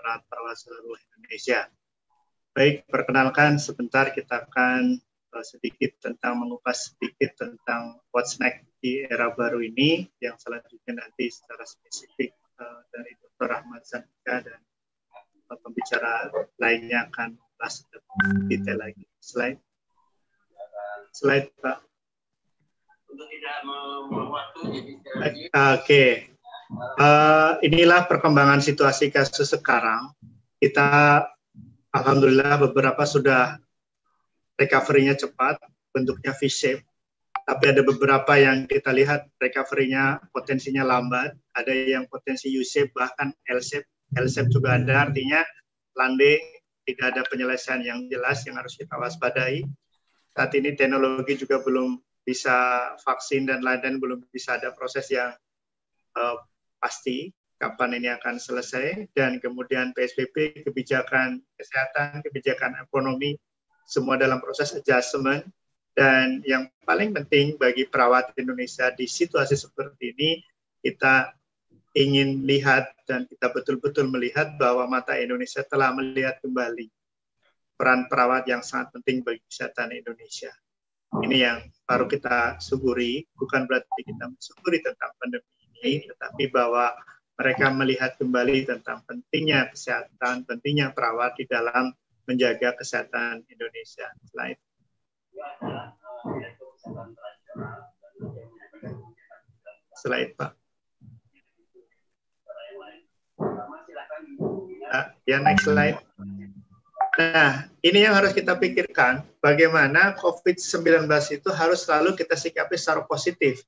perawat seluruh Indonesia. Baik, perkenalkan sebentar kita akan sedikit mengupas sedikit tentang what's next di era baru ini, yang selanjutnya nanti secara spesifik dari Dr. Ahmad Sandika dan pembicara lainnya akan bahas detail lagi. Slide Pak. Untuk tidak membuang waktu, jadi Oke. Inilah perkembangan situasi kasus sekarang. Kita alhamdulillah beberapa sudah recovery-nya cepat, bentuknya V-shape. Tapi ada beberapa yang kita lihat recovery-nya potensinya lambat, ada yang potensi U-shape bahkan L-shape. L-shape juga ada, artinya landing, tidak ada penyelesaian yang jelas yang harus kita waspadai. Saat ini teknologi juga belum bisa, vaksin dan lain-lain belum bisa ada proses yang pasti kapan ini akan selesai, dan kemudian PSBB, kebijakan kesehatan, kebijakan ekonomi, semua dalam proses adjustment. Dan yang paling penting bagi perawat Indonesia di situasi seperti ini, kita ingin lihat dan kita betul-betul melihat bahwa mata Indonesia telah melihat kembali peran perawat yang sangat penting bagi kesehatan Indonesia. Ini yang baru kita syukuri, bukan berarti kita mensyukuri tentang pandemi ini, tetapi bahwa mereka melihat kembali tentang pentingnya kesehatan, pentingnya perawat di dalam menjaga kesehatan Indonesia. Slide. Slide, Pak. Ya, next slide. Nah, ini yang harus kita pikirkan, bagaimana COVID-19 itu harus selalu kita sikapi secara positif.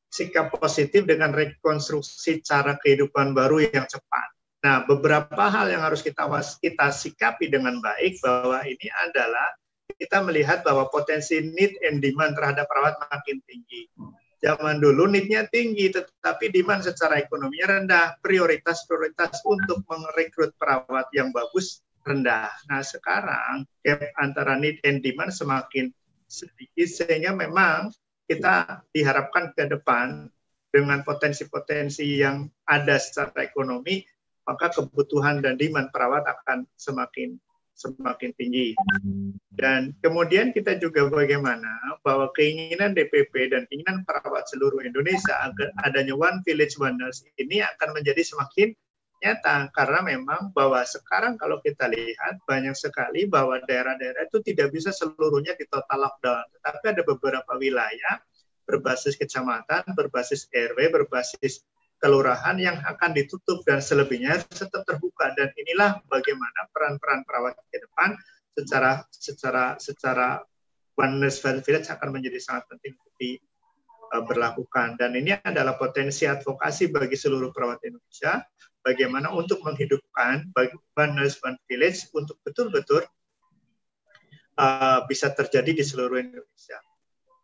Sikap positif dengan rekonstruksi cara kehidupan baru yang cepat. Nah, beberapa hal yang harus kita sikapi dengan baik, bahwa ini adalah kita melihat bahwa potensi need and demand terhadap perawat makin tinggi. Zaman dulu need-nya tinggi, tetapi demand secara ekonominya rendah. Prioritas untuk merekrut perawat yang bagus rendah. Nah, sekarang gap antara need and demand semakin sedikit, sehingga memang kita diharapkan ke depan dengan potensi-potensi yang ada secara ekonomi, maka kebutuhan dan demand perawat akan semakin tinggi. Dan kemudian kita juga bagaimana bahwa keinginan DPP dan keinginan perawat seluruh Indonesia agar adanya One Village One Nurse ini akan menjadi semakin nyata, karena memang bahwa sekarang kalau kita lihat banyak sekali bahwa daerah-daerah itu tidak bisa seluruhnya di total lockdown, tetapi ada beberapa wilayah berbasis kecamatan, berbasis RW, berbasis kelurahan yang akan ditutup dan selebihnya tetap terbuka. Dan inilah bagaimana peran-peran perawat ke depan secara One Nurse One Village akan menjadi sangat penting untuk diberlakukan. Dan ini adalah potensi advokasi bagi seluruh perawat Indonesia, bagaimana untuk menghidupkan One Nurse One Village untuk betul-betul bisa terjadi di seluruh Indonesia.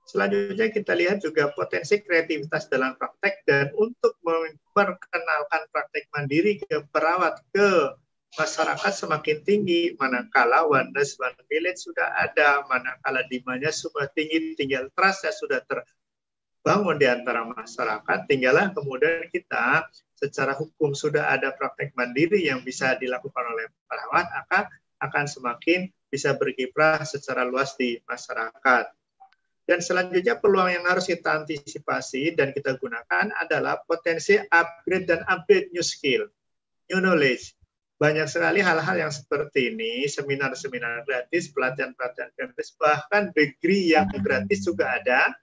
Selanjutnya kita lihat juga potensi kreativitas dalam praktek, dan untuk memperkenalkan praktek mandiri ke perawat ke masyarakat semakin tinggi, manakala One Nurse One Village sudah ada, manakala demand-nya sudah tinggi, tinggal trust sudah terbangun di antara masyarakat, tinggallah kemudian kita secara hukum sudah ada praktek mandiri yang bisa dilakukan oleh perawat, akan semakin bisa berkiprah secara luas di masyarakat. Dan selanjutnya peluang yang harus kita antisipasi dan kita gunakan adalah potensi upgrade dan update new skill, new knowledge. Banyak sekali hal-hal yang seperti ini, seminar-seminar gratis, pelatihan-pelatihan gratis, bahkan degree yang gratis juga ada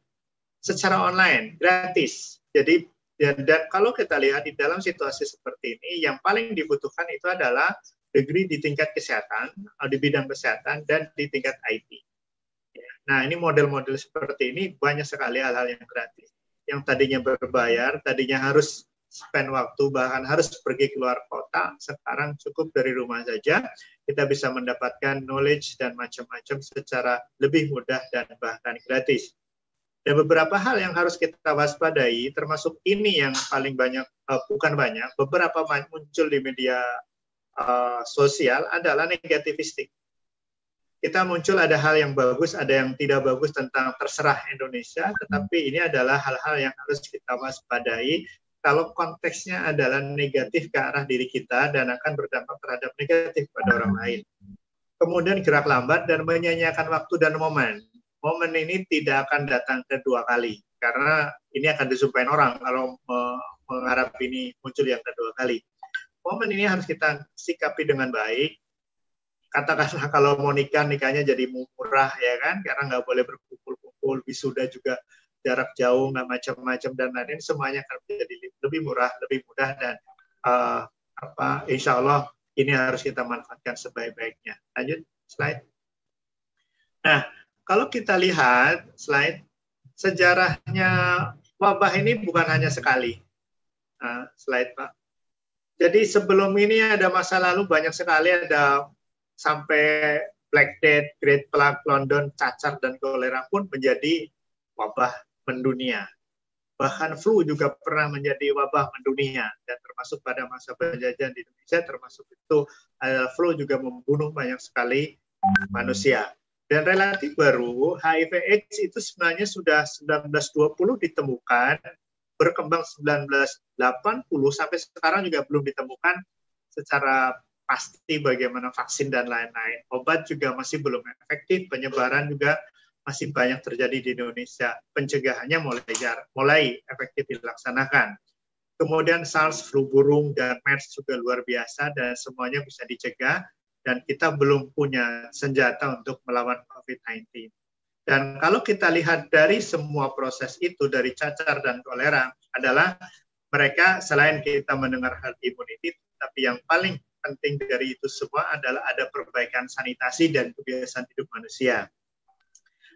secara online, gratis. Jadi, dan kalau kita lihat di dalam situasi seperti ini, yang paling dibutuhkan itu adalah degree di tingkat kesehatan, di bidang kesehatan, dan di tingkat IT. Nah, ini model-model seperti ini banyak sekali hal-hal yang gratis. Yang tadinya berbayar, tadinya harus spend waktu, bahkan harus pergi keluar kota, sekarang cukup dari rumah saja, kita bisa mendapatkan knowledge dan macam-macam secara lebih mudah dan bahkan gratis. Dan beberapa hal yang harus kita waspadai, termasuk ini yang paling banyak, bukan banyak, beberapa muncul di media sosial adalah negativistik. Kita muncul ada hal yang bagus, ada yang tidak bagus tentang terserah Indonesia, tetapi ini adalah hal-hal yang harus kita waspadai kalau konteksnya adalah negatif ke arah diri kita dan akan berdampak terhadap negatif pada orang lain. Kemudian gerak lambat dan menyanyiakan waktu dan momen. Momen ini tidak akan datang kedua kali, karena ini akan disumpahin orang kalau mengharap ini muncul yang kedua kali. Momen ini harus kita sikapi dengan baik. Katakanlah kalau mau nikah, nikahnya jadi murah ya kan, karena nggak boleh berkumpul-kumpul, wisuda juga jarak jauh, nggak macam-macam dan lain-lain, semuanya akan menjadi lebih murah, lebih mudah dan insya Allah ini harus kita manfaatkan sebaik-baiknya. Lanjut slide. Nah, kalau kita lihat slide, sejarahnya wabah ini bukan hanya sekali. Nah, slide Pak. Jadi sebelum ini ada masa lalu banyak sekali, ada sampai Black Death, Great Plague, London, cacar dan kolera pun menjadi wabah mendunia. Bahkan flu juga pernah menjadi wabah mendunia, dan termasuk pada masa penjajahan di Indonesia, termasuk itu flu juga membunuh banyak sekali manusia. Dan relatif baru, HIV/AIDS itu sebenarnya sudah 1920 ditemukan, berkembang 1980 sampai sekarang juga belum ditemukan secara pasti bagaimana vaksin dan lain-lain. Obat juga masih belum efektif, penyebaran juga masih banyak terjadi di Indonesia. Pencegahannya mulai efektif dilaksanakan. Kemudian SARS, flu burung, dan MERS juga luar biasa dan semuanya bisa dicegah dan kita belum punya senjata untuk melawan COVID-19. Dan kalau kita lihat dari semua proses itu, dari cacar dan kolera, adalah mereka selain kita mendengar herd immunity, tapi yang paling penting dari itu semua adalah ada perbaikan sanitasi dan kebiasaan hidup manusia.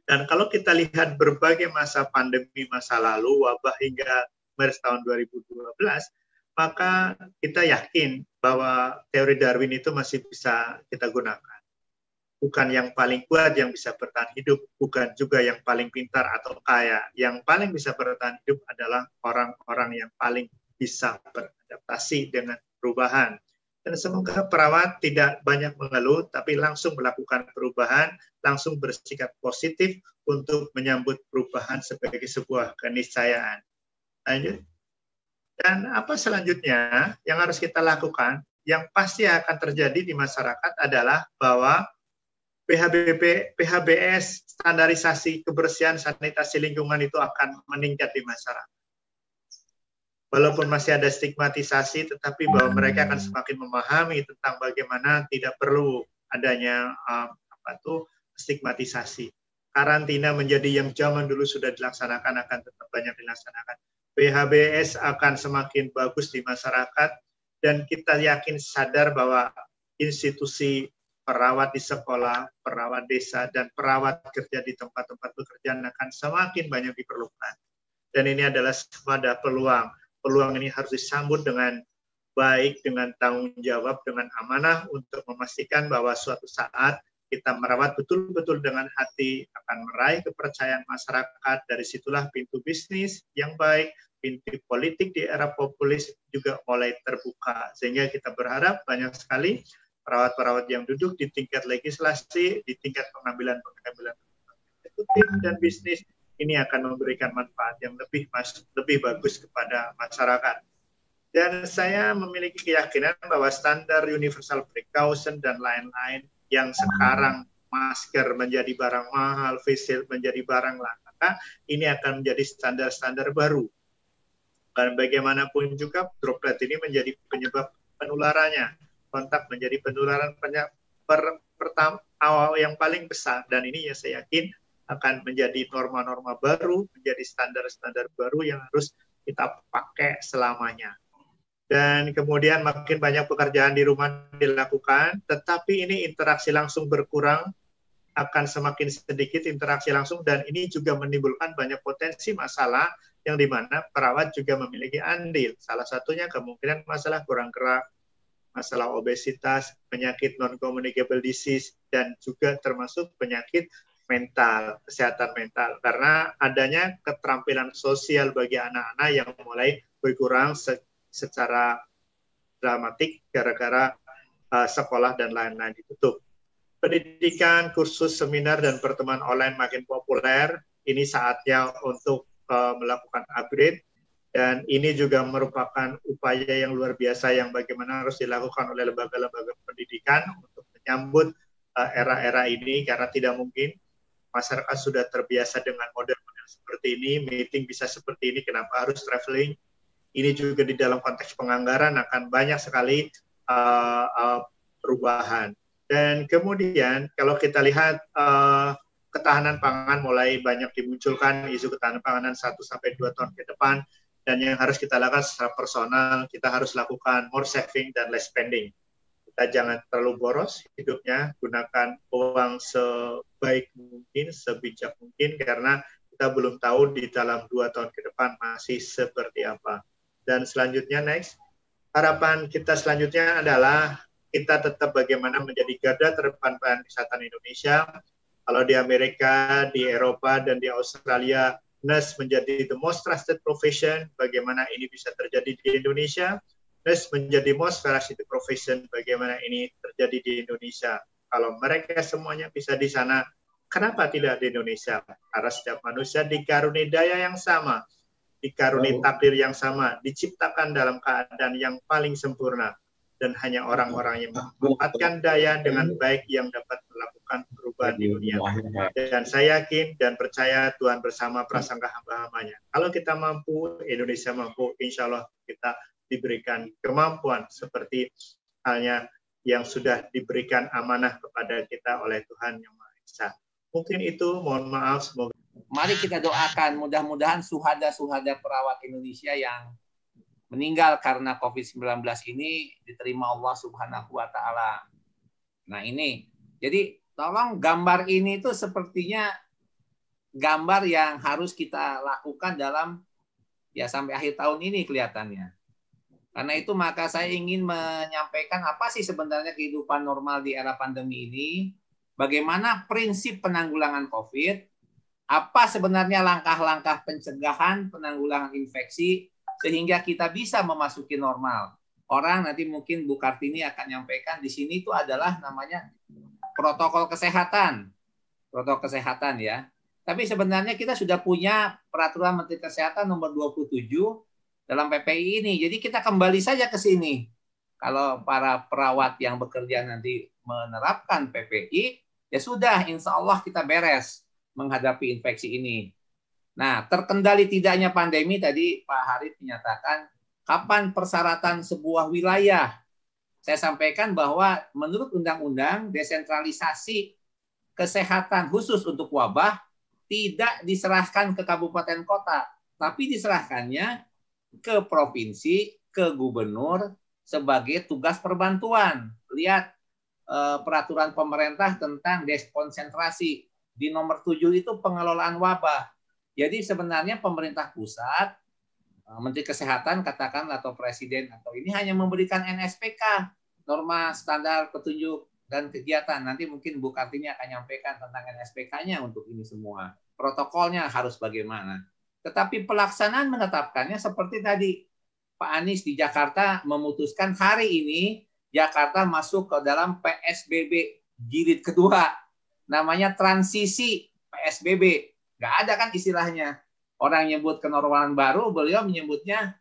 Dan kalau kita lihat berbagai masa pandemi masa lalu, wabah hingga Maret tahun 2012, maka kita yakin bahwa teori Darwin itu masih bisa kita gunakan. Bukan yang paling kuat yang bisa bertahan hidup, bukan juga yang paling pintar atau kaya. Yang paling bisa bertahan hidup adalah orang-orang yang paling bisa beradaptasi dengan perubahan. Dan semoga perawat tidak banyak mengeluh, tapi langsung melakukan perubahan, langsung bersikap positif untuk menyambut perubahan sebagai sebuah keniscayaan. Lanjut. Dan apa selanjutnya yang harus kita lakukan, yang pasti akan terjadi di masyarakat adalah bahwa PHBS, standarisasi kebersihan sanitasi lingkungan itu akan meningkat di masyarakat. Walaupun masih ada stigmatisasi, tetapi bahwa mereka akan semakin memahami tentang bagaimana tidak perlu adanya stigmatisasi. Karantina menjadi yang zaman dulu sudah dilaksanakan akan tetap banyak dilaksanakan. PHBS akan semakin bagus di masyarakat dan kita yakin sadar bahwa institusi perawat di sekolah, perawat desa, dan perawat kerja di tempat-tempat pekerjaan akan semakin banyak diperlukan. Dan ini adalah sebuah peluang. Peluang ini harus disambut dengan baik, dengan tanggung jawab, dengan amanah untuk memastikan bahwa suatu saat kita merawat betul-betul dengan hati, akan meraih kepercayaan masyarakat. Dari situlah pintu bisnis yang baik, pintu politik di era populis juga mulai terbuka. Sehingga kita berharap banyak sekali perawat-perawat yang duduk di tingkat legislasi, di tingkat pengambilan eksekutif dan bisnis, ini akan memberikan manfaat yang lebih bagus kepada masyarakat. Dan saya memiliki keyakinan bahwa standar universal precaution dan lain-lain yang sekarang masker menjadi barang mahal, face shield menjadi barang langka, ini akan menjadi standar-standar baru. Dan bagaimanapun juga droplet ini menjadi penyebab penularannya. Kontak menjadi penularan pertama awal yang paling besar, dan ini ya saya yakin akan menjadi norma-norma baru, menjadi standar-standar baru yang harus kita pakai selamanya. Dan kemudian makin banyak pekerjaan di rumah dilakukan, tetapi ini interaksi langsung berkurang, akan semakin sedikit interaksi langsung, dan ini juga menimbulkan banyak potensi masalah yang dimana perawat juga memiliki andil. Salah satunya kemungkinan masalah kurang gerak, masalah obesitas, penyakit non-communicable disease, dan juga termasuk penyakit mental, kesehatan mental. Karena adanya keterampilan sosial bagi anak-anak yang mulai berkurang secara dramatik gara-gara sekolah dan lain-lain ditutup. Pendidikan, kursus, seminar, dan pertemuan online makin populer. Ini saatnya untuk melakukan upgrade. Dan ini juga merupakan upaya yang luar biasa yang bagaimana harus dilakukan oleh lembaga-lembaga pendidikan untuk menyambut era-era ini, karena tidak mungkin masyarakat sudah terbiasa dengan model-model seperti ini, meeting bisa seperti ini, kenapa harus traveling? Ini juga di dalam konteks penganggaran akan banyak sekali perubahan. Dan kemudian kalau kita lihat ketahanan pangan mulai banyak dimunculkan, isu ketahanan pangan 1-2 tahun ke depan, dan yang harus kita lakukan secara personal, kita harus lakukan more saving dan less spending. Kita jangan terlalu boros hidupnya, gunakan uang sebaik mungkin, sebijak mungkin, karena kita belum tahu di dalam 2 tahun ke depan masih seperti apa. Dan selanjutnya, next, harapan kita selanjutnya adalah kita tetap bagaimana menjadi garda terdepan pariwisata Indonesia. Kalau di Amerika, di Eropa, dan di Australia, nurse menjadi the most trusted profession, bagaimana ini bisa terjadi di Indonesia. Nurse menjadi most versatile profession, bagaimana ini terjadi di Indonesia. Kalau mereka semuanya bisa di sana, kenapa tidak di Indonesia? Karena setiap manusia dikaruniai daya yang sama, dikaruniai takdir yang sama, diciptakan dalam keadaan yang paling sempurna. Dan hanya orang-orang yang memanfaatkan daya dengan baik yang dapat melakukan perubahan di dunia. Dan saya yakin dan percaya Tuhan bersama prasangka hamba-hambanya. Kalau kita mampu, Indonesia mampu, insya Allah kita diberikan kemampuan seperti halnya yang sudah diberikan amanah kepada kita oleh Tuhan Yang Maha Esa. Mungkin itu, mohon maaf. Semoga. Mari kita doakan, mudah-mudahan suhada-suhada perawat Indonesia yang meninggal karena COVID-19 ini diterima Allah Subhanahu wa Ta'ala. Nah, ini, jadi tolong gambar ini itu sepertinya gambar yang harus kita lakukan dalam ya sampai akhir tahun ini kelihatannya. Karena itu maka saya ingin menyampaikan apa sih sebenarnya kehidupan normal di era pandemi ini, bagaimana prinsip penanggulangan COVID, apa sebenarnya langkah-langkah pencegahan penanggulangan infeksi, sehingga kita bisa memasuki normal. Orang nanti mungkin Bu Kartini akan nyampaikan di sini itu adalah namanya protokol kesehatan. Protokol kesehatan ya. Tapi sebenarnya kita sudah punya peraturan Menteri Kesehatan nomor 27 dalam PPI ini. Jadi kita kembali saja ke sini. Kalau para perawat yang bekerja nanti menerapkan PPI, ya sudah insya Allah kita beres menghadapi infeksi ini. Nah, terkendali tidaknya pandemi tadi Pak Harif menyatakan kapan persyaratan sebuah wilayah. Saya sampaikan bahwa menurut undang-undang desentralisasi kesehatan khusus untuk wabah tidak diserahkan ke kabupaten kota, tapi diserahkannya ke provinsi, ke gubernur sebagai tugas perbantuan. Lihat peraturan pemerintah tentang deskonsentrasi di nomor 7 itu pengelolaan wabah. Jadi sebenarnya pemerintah pusat, Menteri Kesehatan katakan atau Presiden atau ini hanya memberikan NSPK, norma standar petunjuk dan kegiatan. Nanti mungkin Bu Kartini akan menyampaikan tentang NSPK-nya untuk ini semua. Protokolnya harus bagaimana. Tetapi pelaksanaan menetapkannya seperti tadi. Pak Anies di Jakarta memutuskan hari ini Jakarta masuk ke dalam PSBB jilid kedua. Namanya transisi PSBB. Nggak ada kan istilahnya. Orang nyebut kenormalan baru, beliau menyebutnya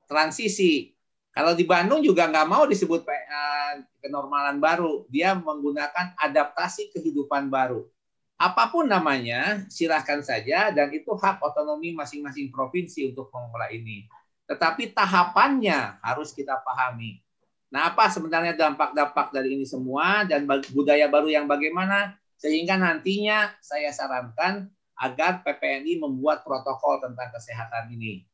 transisi. Kalau di Bandung juga nggak mau disebut kenormalan baru. Dia menggunakan adaptasi kehidupan baru. Apapun namanya, silahkan saja. Dan itu hak otonomi masing-masing provinsi untuk mengelola ini. Tetapi tahapannya harus kita pahami. Nah, apa sebenarnya dampak-dampak dari ini semua dan budaya baru yang bagaimana? Sehingga nantinya saya sarankan agar PPNI membuat protokol tentang kesehatan ini.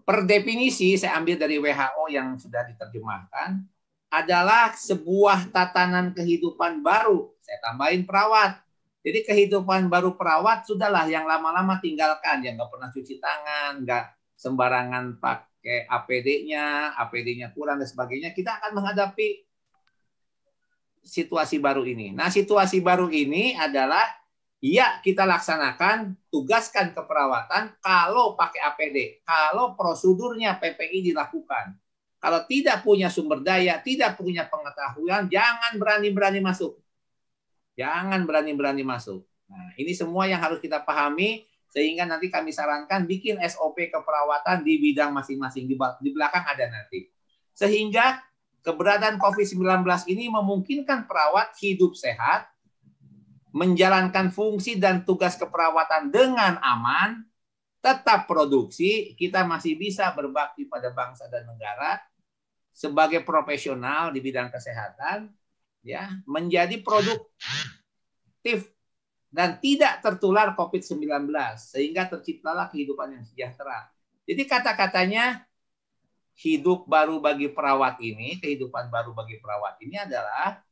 Per definisi, saya ambil dari WHO yang sudah diterjemahkan, adalah sebuah tatanan kehidupan baru. Saya tambahin perawat. Jadi kehidupan baru perawat, sudahlah yang lama-lama tinggalkan. Yang nggak pernah cuci tangan, nggak sembarangan pakai APD-nya kurang dan sebagainya. Kita akan menghadapi situasi baru ini. Nah, situasi baru ini adalah ya kita laksanakan, tugaskan keperawatan kalau pakai APD, kalau prosedurnya PPI dilakukan. Kalau tidak punya sumber daya, tidak punya pengetahuan, jangan berani-berani masuk. Jangan berani-berani masuk. Nah, ini semua yang harus kita pahami Sehingga nanti kami sarankan bikin SOP keperawatan di bidang masing-masing. Di belakang ada nanti. Sehingga keberadaan COVID-19 ini memungkinkan perawat hidup sehat, menjalankan fungsi dan tugas keperawatan dengan aman, tetap produksi, kita masih bisa berbakti pada bangsa dan negara sebagai profesional di bidang kesehatan, ya, menjadi produktif dan tidak tertular COVID-19, sehingga terciptalah kehidupan yang sejahtera. Jadi kata-katanya hidup baru bagi perawat ini, kehidupan baru bagi perawat ini adalah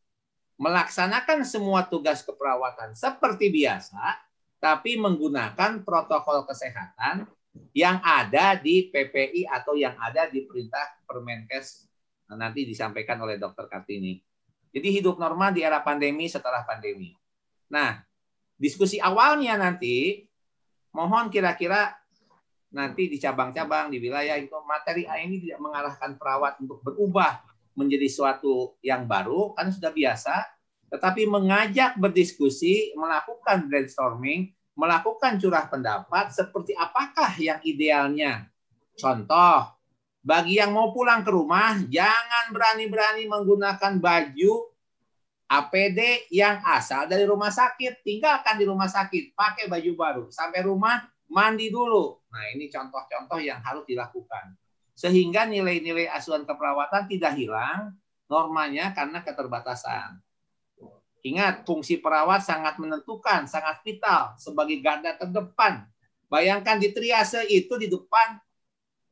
melaksanakan semua tugas keperawatan seperti biasa, tapi menggunakan protokol kesehatan yang ada di PPI atau yang ada di perintah Permenkes nanti disampaikan oleh Dr. Kartini. Jadi hidup normal di era pandemi setelah pandemi. Nah, diskusi awalnya nanti, mohon kira-kira nanti di cabang-cabang, di wilayah itu, materi A ini tidak mengarahkan perawat untuk berubah menjadi suatu yang baru, kan sudah biasa, tetapi mengajak berdiskusi, melakukan brainstorming, melakukan curah pendapat, seperti apakah yang idealnya. Contoh, bagi yang mau pulang ke rumah, jangan berani-berani menggunakan baju APD yang asal dari rumah sakit, tinggalkan di rumah sakit, pakai baju baru. Sampai rumah, mandi dulu. Nah, ini contoh-contoh yang harus dilakukan. Sehingga nilai-nilai asuhan keperawatan tidak hilang normanya karena keterbatasan. Ingat, fungsi perawat sangat menentukan, sangat vital sebagai garda terdepan. Bayangkan di triase itu di depan,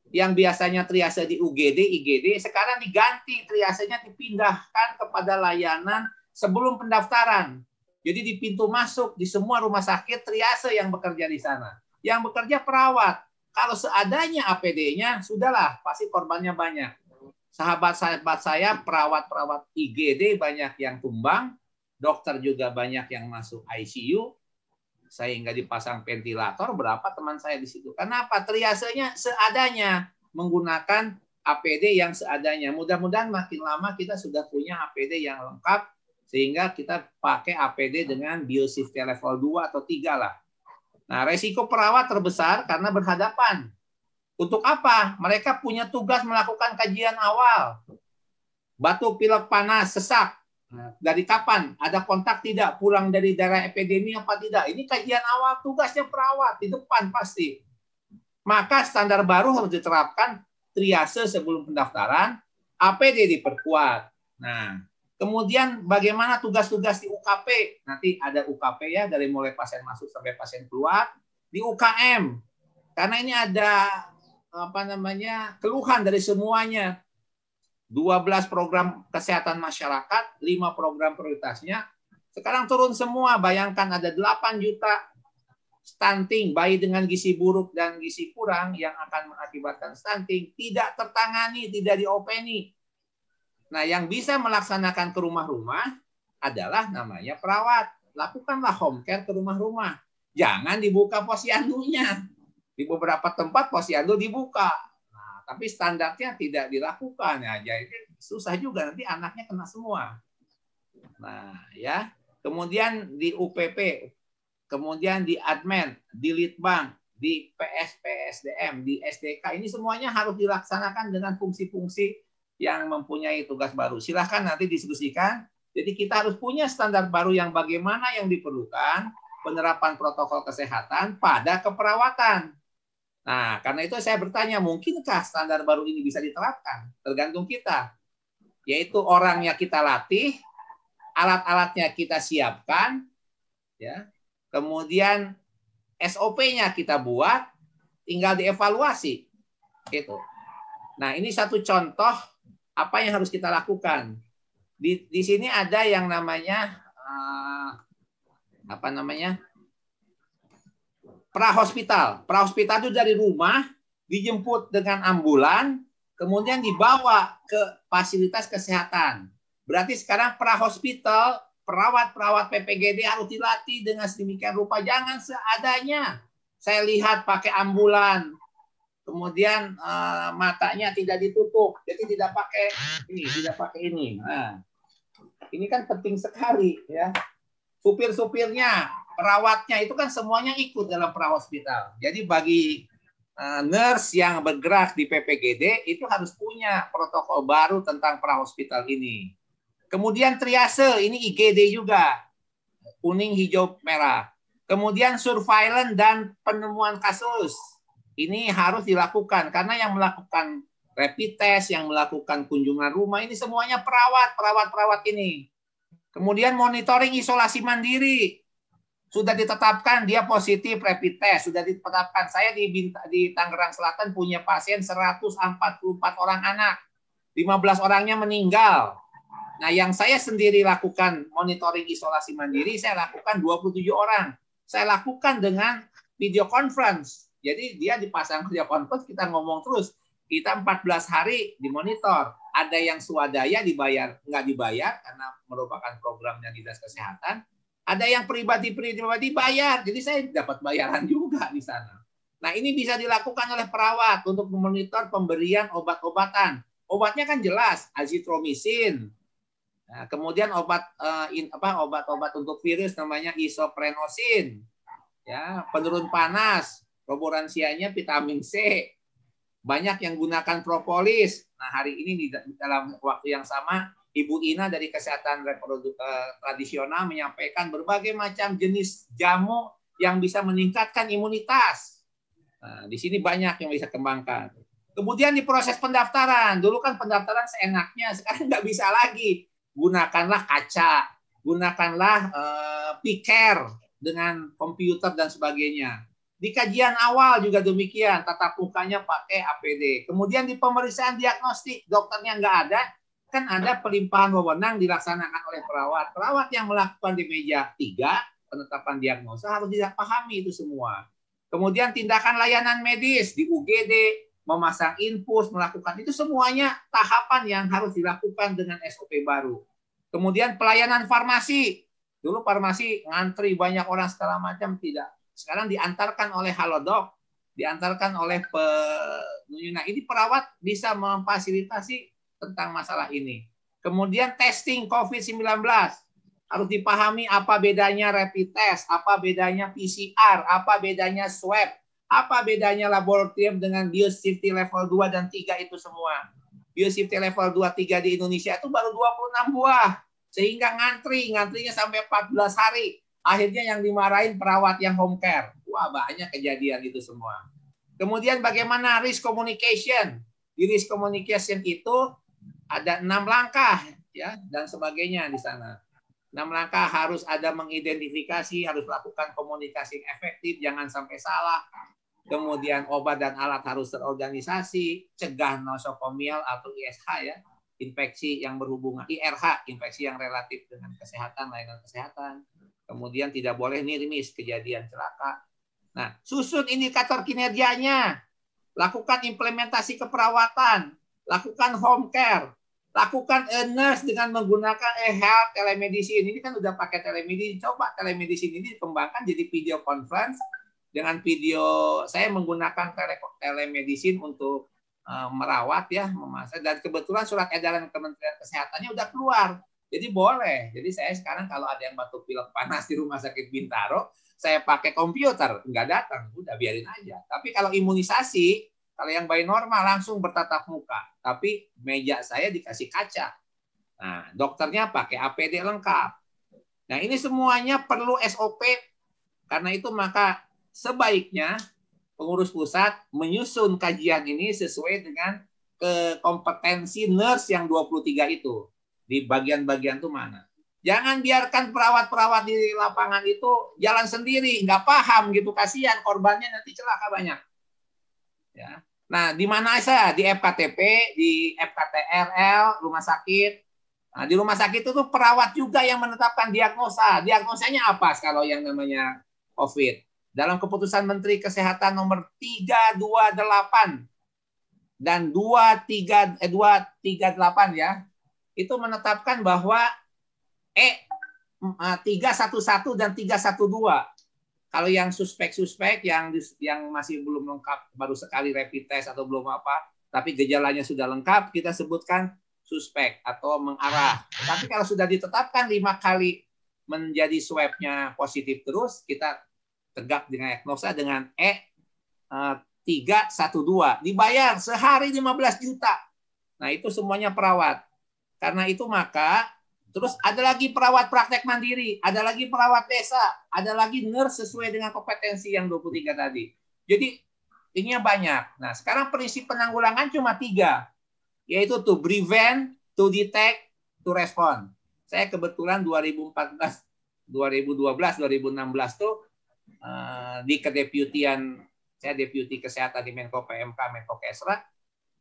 yang biasanya triase di UGD, IGD, sekarang diganti, triasenya dipindahkan kepada layanan sebelum pendaftaran. Jadi di pintu masuk di semua rumah sakit triase yang bekerja di sana. Yang bekerja perawat. Kalau seadanya APD-nya, sudahlah, pasti korbannya banyak. Sahabat-sahabat saya, perawat-perawat IGD banyak yang tumbang, dokter juga banyak yang masuk ICU, sehingga dipasang ventilator, berapa teman saya di situ. Kenapa? Triasenya seadanya, menggunakan APD yang seadanya. Mudah-mudahan makin lama kita sudah punya APD yang lengkap, sehingga kita pakai APD dengan biosafety level 2 atau 3 lah. Nah, resiko perawat terbesar karena berhadapan. Untuk apa? Mereka punya tugas melakukan kajian awal. Batuk, pilek, panas, sesak. Nah, dari kapan? Ada kontak tidak? Pulang dari daerah epidemi apa tidak? Ini kajian awal, tugasnya perawat di depan pasti. Maka standar baru harus diterapkan, triase sebelum pendaftaran, APD diperkuat. Nah, kemudian bagaimana tugas-tugas di UKP? Nanti ada UKP ya, dari mulai pasien masuk sampai pasien keluar. Di UKM, karena ini ada keluhan dari semuanya. 12 program kesehatan masyarakat, 5 program prioritasnya. Sekarang turun semua, bayangkan ada 8 juta stunting, bayi dengan gizi buruk dan gizi kurang yang akan mengakibatkan stunting, tidak tertangani, tidak diopeni. Nah, yang bisa melaksanakan ke rumah-rumah adalah namanya perawat. Lakukanlah home care ke rumah-rumah. Jangan dibuka posyandunya. Di beberapa tempat posyandu dibuka. Nah, tapi standarnya tidak dilakukan. Ya, jadi susah juga, nanti anaknya kena semua. Nah, ya. Kemudian di UPP, kemudian di Admen, di Litbang, di PSDM, di SDK, ini semuanya harus dilaksanakan dengan fungsi-fungsi yang mempunyai tugas baru. Silahkan nanti diskusikan. Jadi kita harus punya standar baru yang bagaimana yang diperlukan penerapan protokol kesehatan pada keperawatan. Nah, karena itu saya bertanya, mungkinkah standar baru ini bisa diterapkan? Tergantung kita. Yaitu orangnya kita latih, alat-alatnya kita siapkan, ya. Kemudian SOP-nya kita buat, tinggal dievaluasi. Gitu. Nah, ini satu contoh apa yang harus kita lakukan. Di sini ada yang namanya prahospital. Prahospital itu dari rumah dijemput dengan ambulan, kemudian dibawa ke fasilitas kesehatan. Berarti sekarang prahospital, perawat-perawat PPGD harus dilatih dengan sedemikian rupa, jangan seadanya. Saya lihat pakai ambulan, kemudian matanya tidak ditutup, jadi tidak pakai ini, tidak pakai ini. Nah, ini kan penting sekali, ya. supir-supirnya, perawatnya itu kan semuanya ikut dalam prahospital. Jadi bagi nurse yang bergerak di PPGD itu harus punya protokol baru tentang prahospital ini. Kemudian triase, ini IGD juga, kuning, hijau, merah. Kemudian surveillance dan penemuan kasus, ini harus dilakukan karena yang melakukan rapid test, yang melakukan kunjungan rumah ini semuanya perawat ini. Kemudian monitoring isolasi mandiri. Sudah ditetapkan dia positif rapid test, sudah ditetapkan. Saya di Tangerang Selatan punya pasien 144 orang anak. 15 orangnya meninggal. Nah, yang saya sendiri lakukan monitoring isolasi mandiri, saya lakukan 27 orang. Saya lakukan dengan video conference. Jadi dia dipasang video conference, kita ngomong terus. Kita 14 hari dimonitor. Ada yang swadaya dibayar, nggak dibayar karena merupakan programnya Dinas Kesehatan. Ada yang pribadi bayar, jadi saya dapat bayaran juga di sana. Nah, ini bisa dilakukan oleh perawat untuk memonitor pemberian obat-obatan. Obatnya kan jelas, azitromisin. Nah, kemudian obat-obat untuk virus namanya isoprenosin. Ya, penurun panas, roboransianya vitamin C. Banyak yang gunakan propolis. Nah, hari ini dalam waktu yang sama Ibu Ina dari Kesehatan Tradisional menyampaikan berbagai macam jenis jamu yang bisa meningkatkan imunitas. Nah, di sini banyak yang bisa kembangkan. Kemudian di proses pendaftaran, dulu kan pendaftaran seenaknya, sekarang nggak bisa lagi. Gunakanlah kaca, gunakanlah piker dengan komputer dan sebagainya. Di kajian awal juga demikian, tatap mukanya pakai APD. Kemudian di pemeriksaan diagnostik, dokternya nggak ada, kan ada pelimpahan wewenang dilaksanakan oleh perawat. Perawat yang melakukan di meja 3, penetapan diagnosa harus dipahami itu semua. Kemudian tindakan layanan medis di UGD, memasang infus, melakukan itu semuanya tahapan yang harus dilakukan dengan SOP baru. Kemudian pelayanan farmasi. Dulu farmasi ngantri banyak orang segala macam, tidak. Sekarang diantarkan oleh Halodoc, diantarkan oleh Nah, ini perawat bisa memfasilitasi tentang masalah ini. Kemudian testing COVID-19. Harus dipahami apa bedanya rapid test, apa bedanya PCR, apa bedanya swab, apa bedanya laboratorium dengan biosafety level 2 dan 3 itu semua. Biosafety level 2, 3 di Indonesia itu baru 26 buah. Sehingga ngantrinya sampai 14 hari. Akhirnya yang dimarahin perawat yang home care. Wah, banyak kejadian itu semua. Kemudian bagaimana risk communication? Di risk communication itu ada 6 langkah ya dan sebagainya di sana. 6 langkah harus ada mengidentifikasi, harus lakukan komunikasi yang efektif, jangan sampai salah. Kemudian obat dan alat harus terorganisasi, cegah nosokomial atau ISH ya, infeksi yang berhubungan, IRH, infeksi yang relatif dengan kesehatan, layanan kesehatan. Kemudian tidak boleh nirmis kejadian celaka. Nah, susun indikator kinerjanya, lakukan implementasi keperawatan, lakukan home care, lakukan nurse dengan menggunakan health telemedicine. Ini kan udah pakai telemedicine. Coba telemedicine ini dikembangkan jadi video conference dengan video. Saya menggunakan telemedicine untuk merawat ya, memasak. Dan kebetulan surat edaran Kementerian Kesehatannya udah keluar. Jadi boleh. Jadi saya sekarang kalau ada yang batuk pilek panas di Rumah Sakit Bintaro, saya pakai komputer, nggak datang, udah biarin aja. Tapi kalau imunisasi, kalau yang bayi normal langsung bertatap muka, tapi meja saya dikasih kaca. Nah, dokternya pakai APD lengkap. Nah, ini semuanya perlu SOP. Karena itu maka sebaiknya pengurus pusat menyusun kajian ini sesuai dengan kompetensi nurse yang 23 itu. Di bagian-bagian itu mana. Jangan biarkan perawat-perawat di lapangan itu jalan sendiri, nggak paham gitu, kasihan korbannya nanti celaka banyak. Ya. Nah, di mana saja? Di FKTP, di FKTRL, rumah sakit. Nah, di rumah sakit itu tuh perawat juga yang menetapkan diagnosa. Diagnosanya apa kalau yang namanya COVID? Dalam keputusan Menteri Kesehatan nomor 328 dan 238 ya, itu menetapkan bahwa 311 dan 312. Kalau yang suspek-suspek yang masih belum lengkap, baru sekali rapid test atau belum apa, tapi gejalanya sudah lengkap, kita sebutkan suspek atau mengarah. Tapi kalau sudah ditetapkan 5 kali menjadi swabnya positif terus, kita tegak dengan diagnosa dengan E312. Dibayar sehari 15 juta. Nah, itu semuanya perawat. Karena itu maka, terus ada lagi perawat praktek mandiri, ada lagi perawat desa, ada lagi nurse sesuai dengan kompetensi yang 23 tadi. Jadi, ininya banyak. Nah, sekarang prinsip penanggulangan cuma 3, yaitu to prevent, to detect, to respond. Saya kebetulan 2014, 2012, 2016 tuh di kedeputian, saya deputi kesehatan di Menko PMK, Menko Kesra,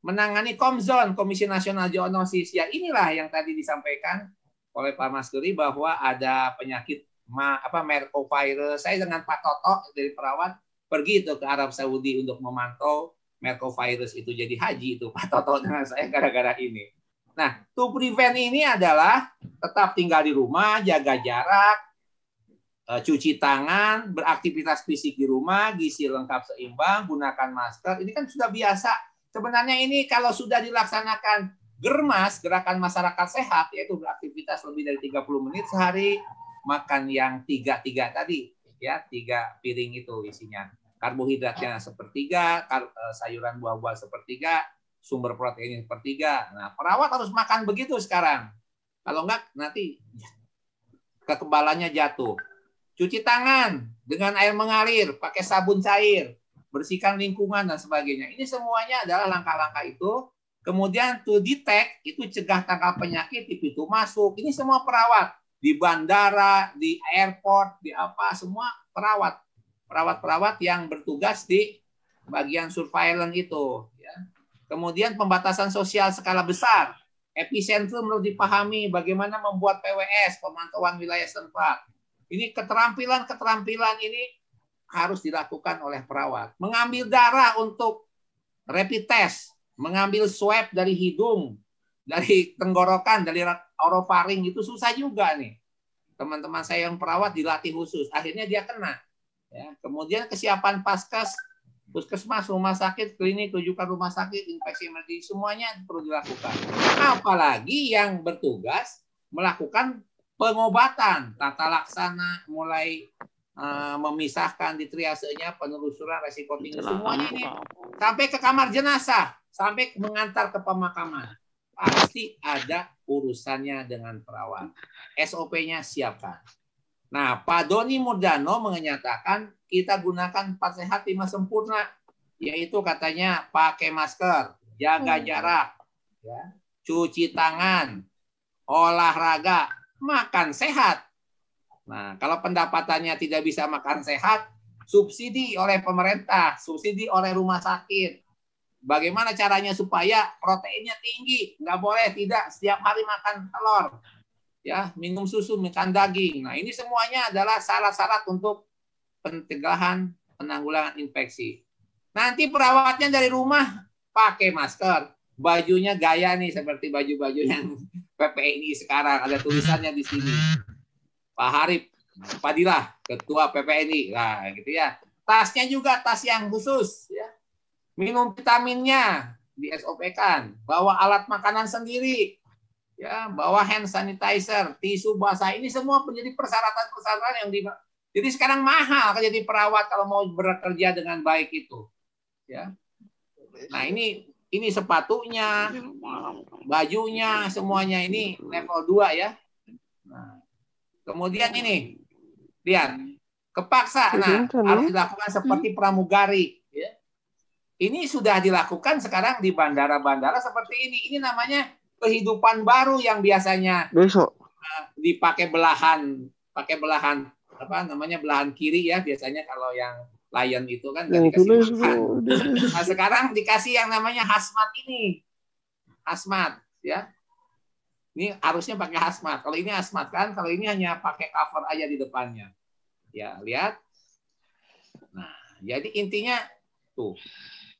menangani Komzon, Komisi Nasional Zoonosis. Ya inilah yang tadi disampaikan oleh Pak Mas Duri bahwa ada penyakit Merkovirus. Saya dengan Pak Toto dari perawat pergi itu ke Arab Saudi untuk memantau Merkovirus itu, jadi haji itu Pak Toto dengan saya gara-gara ini. Nah, to prevent ini adalah tetap tinggal di rumah, jaga jarak, cuci tangan, beraktivitas fisik di rumah, gizi lengkap seimbang, gunakan masker. Ini kan sudah biasa. Sebenarnya ini kalau sudah dilaksanakan GERMAS, Gerakan Masyarakat Sehat, yaitu beraktivitas lebih dari 30 menit sehari, makan yang 3 tadi, ya 3 piring itu isinya. Karbohidratnya sepertiga, sayuran buah-buah sepertiga, sumber protein sepertiga. Nah, perawat harus makan begitu sekarang. Kalau enggak, nanti kekebalannya jatuh. Cuci tangan dengan air mengalir, pakai sabun cair, bersihkan lingkungan dan sebagainya. Ini semuanya adalah langkah-langkah itu. Kemudian to detect, itu cegah tangkal penyakit di pintu masuk. Ini semua perawat. Di bandara, di airport, di apa, semua perawat. Perawat-perawat yang bertugas di bagian surveillance itu. Ya. Kemudian pembatasan sosial skala besar. Epicentrum harus dipahami bagaimana membuat PWS, pemantauan wilayah setempat. Ini keterampilan ini harus dilakukan oleh perawat. Mengambil darah untuk rapid test, mengambil swab dari hidung, dari tenggorokan, dari orofaring itu susah juga nih. Teman-teman saya yang perawat dilatih khusus, akhirnya dia kena. Ya. Kemudian kesiapan puskesmas, rumah sakit, klinik, rujukan rumah sakit, infeksi emergensi, semuanya perlu dilakukan. Apalagi yang bertugas melakukan pengobatan, tata laksana, mulai memisahkan di triasenya, penelusuran resiko tinggi, semuanya ini sampai ke kamar jenazah, sampai mengantar ke pemakaman. Pasti ada urusannya dengan perawat. SOP-nya siapkan. Nah, Pak Doni Murdano menyatakan kita gunakan 4 sehat 5 sempurna, yaitu katanya pakai masker, jaga jarak, ya, cuci tangan, olahraga, makan sehat. Nah, kalau pendapatannya tidak bisa makan sehat, subsidi oleh pemerintah, subsidi oleh rumah sakit. Bagaimana caranya supaya proteinnya tinggi? Nggak boleh tidak setiap hari makan telur. Ya, minum susu, makan daging. Nah, ini semuanya adalah syarat-syarat untuk pencegahan, penanggulangan infeksi. Nanti perawatnya dari rumah pakai masker, bajunya gaya nih seperti baju-baju yang PPNI sekarang, ada tulisannya di sini. Pak Harif Fadilah, Ketua PPNI. Nah, gitu ya. Tasnya juga tas yang khusus, ya. Minum vitaminnya di SOP-kan, bawa alat makanan sendiri. Ya, bawa hand sanitizer, tisu basah, ini semua menjadi persyaratan-persyaratan yang jadi sekarang mahal jadi perawat kalau mau bekerja dengan baik itu. Ya. Nah, ini sepatunya, bajunya, semuanya ini level 2 ya. Nah, kemudian ini lihat, kepaksa harus dilakukan seperti pramugari, ya. Ini sudah dilakukan sekarang di bandara-bandara seperti ini. Ini namanya kehidupan baru yang biasanya dipakai belahan apa namanya, belahan kiri ya, biasanya kalau yang lion itu kan nggak dikasih makan. Nah, sekarang dikasih yang namanya hazmat ini, hazmat ya. Ini harusnya pakai hazmat. Kalau ini hazmat kan, kalau ini hanya pakai cover aja di depannya. Ya, lihat. Nah, jadi intinya tuh.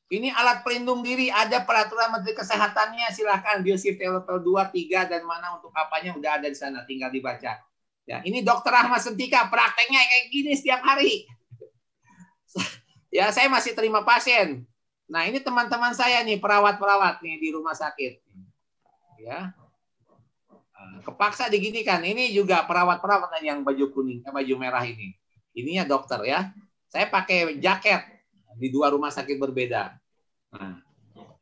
Ini alat pelindung diri, ada peraturan Menteri Kesehatannya, silakan biosafety level 2, 3 dan mana untuk apanya udah ada di sana, tinggal dibaca. Ya, ini Dokter Ahmad Sentika, prakteknya kayak gini setiap hari. Ya, saya masih terima pasien. Nah, ini teman-teman saya nih, perawat-perawat nih di rumah sakit. Ya. kepaksa diginikan. Ini juga perawat-perawat yang baju kuning, baju merah ini. Ininya dokter ya. Saya pakai jaket di 2 rumah sakit berbeda. Nah,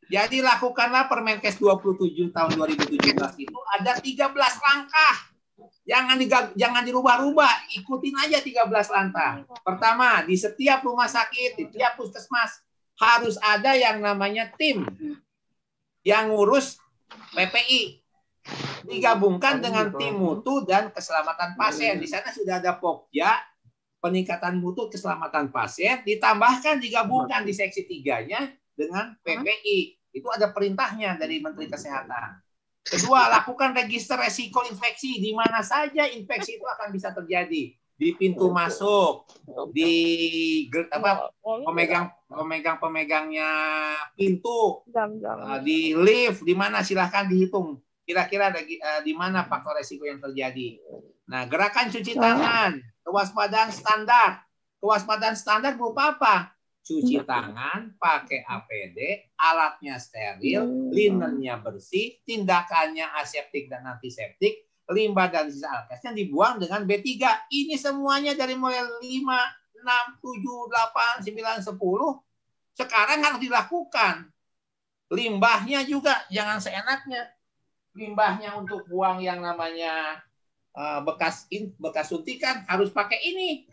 jadi lakukanlah Permenkes 27 tahun 2017 itu ada 13 langkah. Jangan dirubah-rubah, ikutin aja 13 langkah. Pertama, di setiap rumah sakit, di tiap puskesmas harus ada yang namanya tim yang ngurus PPI. Digabungkan dengan tim mutu dan keselamatan pasien. Di sana sudah ada Pokja, peningkatan mutu keselamatan pasien, ditambahkan digabungkan di seksi 3-nya dengan PPI. Itu ada perintahnya dari Menteri Kesehatan. Kedua, lakukan register resiko infeksi. Di mana saja infeksi itu akan bisa terjadi. Di pintu masuk, di pemegangnya pintu, di lift, di mana silahkan dihitung. Kira-kira di mana faktor resiko yang terjadi. Nah, gerakan cuci tangan, kewaspadaan standar. Kewaspadaan standar berupa apa? Cuci tangan, pakai APD, alatnya steril, linennya bersih, tindakannya aseptik dan antiseptik, limbah dan sisa alkesnya dibuang dengan B3. Ini semuanya dari mulai 5, 6, 7, 8, 9, 10. Sekarang harus dilakukan. Limbahnya juga jangan seenaknya. Limbahnya untuk buang yang namanya bekas suntikan harus pakai ini.